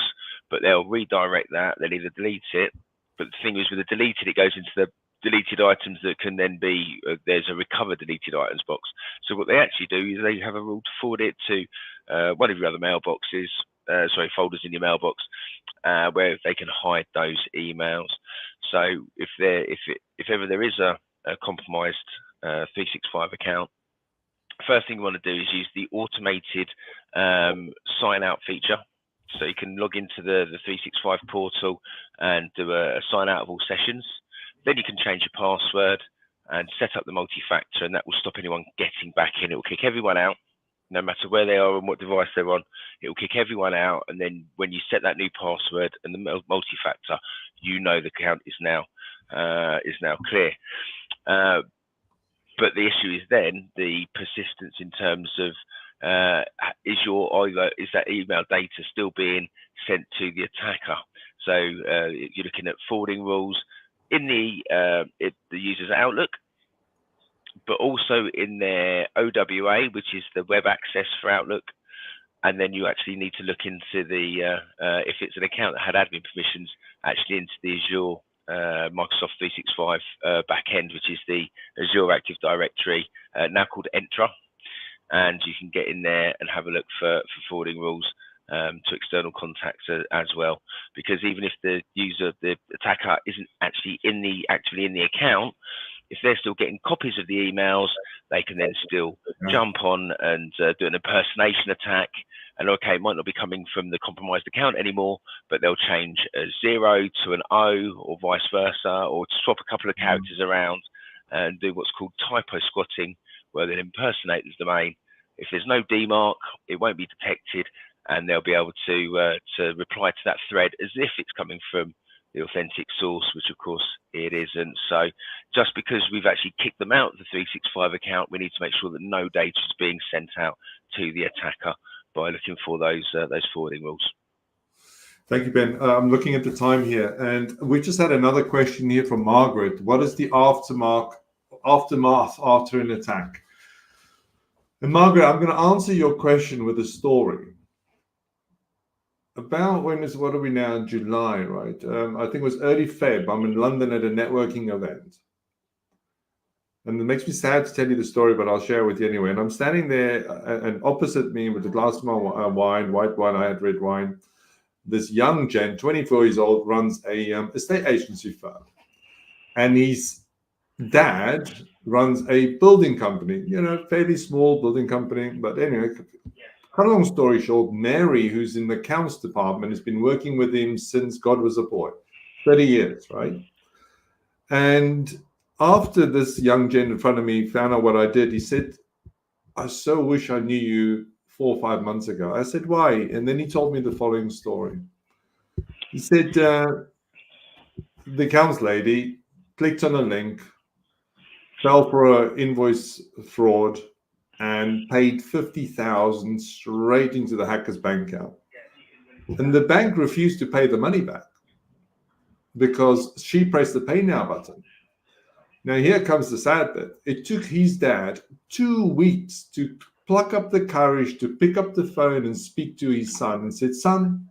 but they'll redirect that. They'll either delete it, but the thing is, with the deleted, it goes into the deleted items that can then be, there's a recover deleted items box. So what they actually do is they have a rule to forward it to one of your other mailboxes, folders in your mailbox, where they can hide those emails. So if ever there is a compromised 365 account, first thing you want to do is use the automated sign out feature. So you can log into the 365 portal and do a sign out of all sessions. Then you can change your password and set up the multi-factor, and that will stop anyone getting back in. It will kick everyone out, no matter where they are and what device they're on. It will kick everyone out, and then when you set that new password and the multi-factor, you know the account is now clear. But the issue is then the persistence in terms of is that email data still being sent to the attacker? So you're looking at forwarding rules in the user's Outlook, but also in their OWA, which is the web access for Outlook. And then you actually need to look into the if it's an account that had admin permissions, actually into the Azure Microsoft 365 backend, which is the Azure Active Directory, now called Entra. And you can get in there and have a look for forwarding rules to external contacts as well. Because even if the attacker isn't actually actively in the account, if they're still getting copies of the emails, they can then still jump on and do an impersonation attack. And okay, it might not be coming from the compromised account anymore, but they'll change a 0 to an O or vice versa, or swap a couple of characters around and do what's called typo squatting, where they'll impersonate the domain. If there's no DMARC, it won't be detected, and they'll be able to reply to that thread as if it's coming from the authentic source, which of course it isn't. So just because we've actually kicked them out of the 365 account, we need to make sure that no data is being sent out to the attacker by looking for those forwarding rules. Thank you, Ben. I'm looking at the time here, and we just had another question here from Margaret. What is the aftermath after an attack? And Margaret, I'm going to answer your question with a story. About what are we now, July, right? I think it was early Feb. I'm in London at a networking event. And it makes me sad to tell you the story, but I'll share it with you anyway. And I'm standing there, and opposite me with a glass of my wine, white wine, I had red wine. This young gent, 24 years old, runs a estate agency firm. And his dad runs a building company, fairly small building company. But anyway, cut a long story short, Mary, who's in the accounts department, has been working with him since God was a boy, 30 years, right? And after this young gent in front of me found out what I did, he said, I so wish I knew you 4 or 5 months ago. I said, why? And then he told me the following story. He said, the accounts lady clicked on a link, fell for an invoice fraud, and paid 50,000 straight into the hacker's bank account. And the bank refused to pay the money back because she pressed the pay now button. Now, here comes the sad bit. It took his dad 2 weeks to pluck up the courage to pick up the phone and speak to his son and said, son,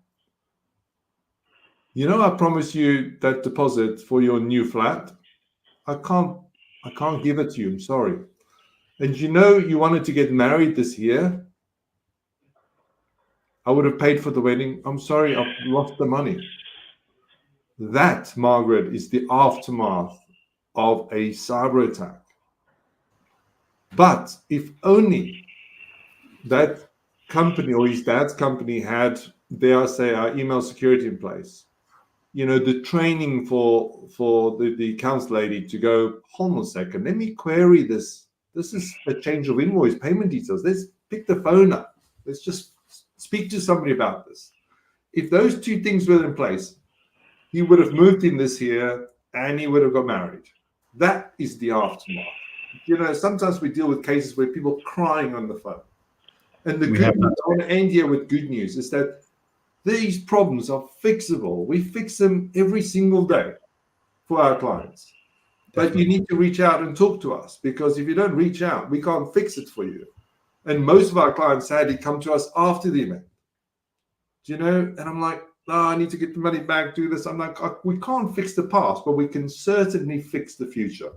you know, I promised you that deposit for your new flat. I can't give it to you. I'm sorry. And you know, you wanted to get married this year. I would have paid for the wedding. I'm sorry, I've lost the money. That, Margaret, is the aftermath of a cyber attack. But if only that company or his dad's company had, dare I say, our email security in place, you know, the training for the accounts lady to go, hold on a second, let me query this. This is a change of invoice payment details. Let's pick the phone up. Let's just speak to somebody about this. If those 2 things were in place, he would have moved in this year and he would have got married. That is the aftermath. You know, sometimes we deal with cases where people are crying on the phone. And the good news, I want to end here with good news, is that these problems are fixable. We fix them every single day for our clients. But you need to reach out and talk to us, because if you don't reach out, we can't fix it for you. And most of our clients sadly come to us after the event. Do you know? And I'm like, oh, I need to get the money back, do this. I'm like, we can't fix the past, but we can certainly fix the future.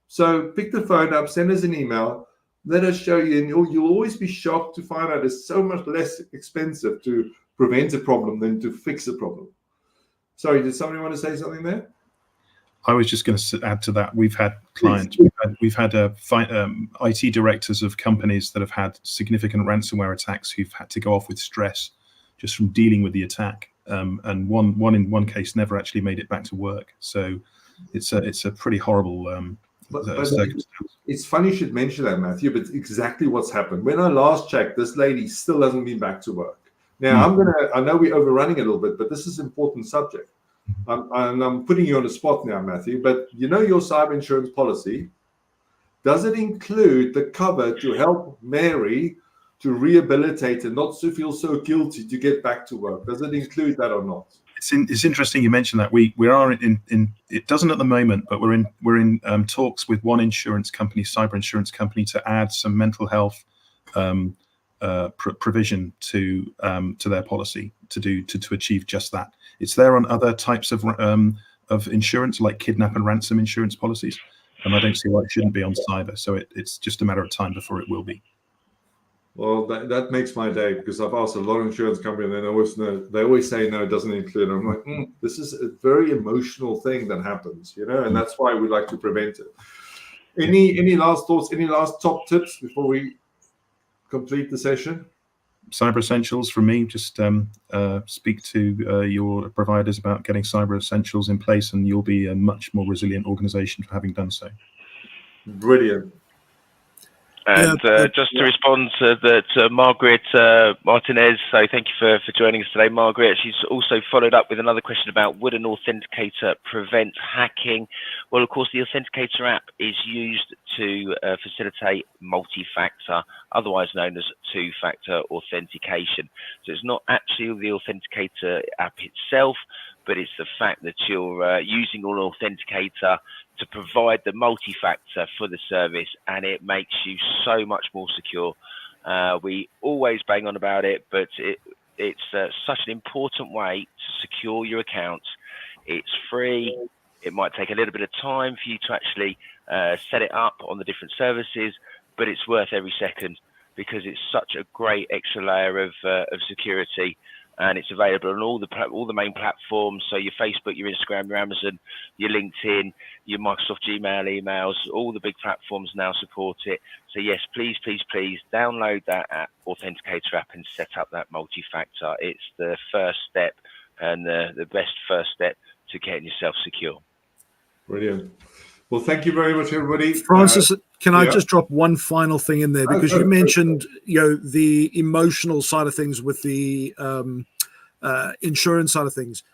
So pick the phone up, send us an email, let us show you, and you'll always be shocked to find out it's so much less expensive to prevent a problem than to fix a problem. Sorry, did somebody want to say something there? I was just going to add to that. We've had clients, we've had IT directors of companies that have had significant ransomware attacks who've had to go off with stress just from dealing with the attack. And one in one case never actually made it back to work. So it's a pretty horrible circumstance. It's funny you should mention that, Matthew, but it's exactly what's happened. When I last checked, this lady still hasn't been back to work. Now, I know we're overrunning a little bit, but this is an important subject. I'm putting you on the spot now, Matthew, but you know your cyber insurance policy, does it include the cover to help Mary to rehabilitate and not to feel so guilty to get back to work? Does it include that or not? It's interesting you mentioned that. We are in it doesn't at the moment, but we're in talks with one insurance company, cyber insurance company, to add some mental health provision to their policy to achieve just that. It's there on other types of insurance, like kidnap and ransom insurance policies, and I don't see why it shouldn't be on cyber. So it's just a matter of time before it will be. Well, that makes my day, because I've asked a lot of insurance companies, and they always say no, it doesn't include. I'm like, this is a very emotional thing that happens, you know, and that's why we like to prevent it. Any last thoughts? Any last top tips before we complete the session? Cyber essentials from me. Just speak to your providers about getting cyber essentials in place, and you'll be a much more resilient organization for having done so. Brilliant. And just to respond to Margaret Martinez, so thank you for joining us today, Margaret. She's also followed up with another question about, would an authenticator prevent hacking? Well, of course, the authenticator app is used to facilitate multi-factor, otherwise known as two-factor authentication. So it's not actually the authenticator app itself, but it's the fact that you're using an authenticator to provide the multi-factor for the service, and it makes you so much more secure. We always bang on about it, but it's such an important way to secure your accounts. It's free. It might take a little bit of time for you to actually set it up on the different services, but it's worth every second, because it's such a great extra layer of security. And it's available on all the main platforms. So your Facebook, your Instagram, your Amazon, your LinkedIn, your Microsoft Gmail emails, all the big platforms now support it. So yes, please, please, please download that Authenticator app and set up that multi-factor. It's the first step, and the best first step to getting yourself secure. Brilliant. Well, thank you very much, everybody. Francis, can I yeah. just drop one final thing in there? Because you mentioned, the emotional side of things with the insurance side of things.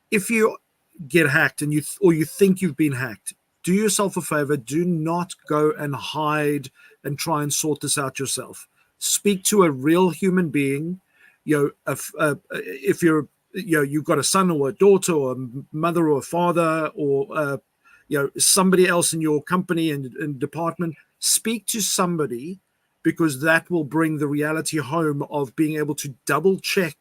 If you get hacked and you think you've been hacked, do yourself a favor. Do not go and hide and try and sort this out yourself. Speak to a real human being. If you're, you've got a son or a daughter or a mother or a father or somebody else in your company and department, speak to somebody, because that will bring the reality home of being able to double check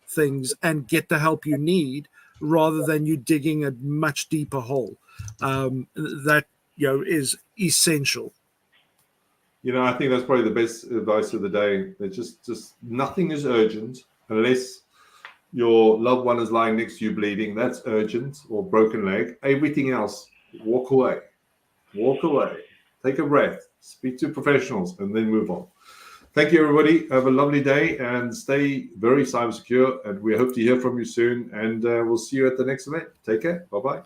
things and get the help you need, rather than you digging a much deeper hole. That is essential. I think that's probably the best advice of the day. That just nothing is urgent unless your loved one is lying next to you bleeding. That's urgent, or broken leg. Everything else, walk away. Take a breath, speak to professionals, and then move on. Thank you, everybody. Have a lovely day and stay very cyber secure. And we hope to hear from you soon. And we'll see you at the next event. Take care. Bye-bye.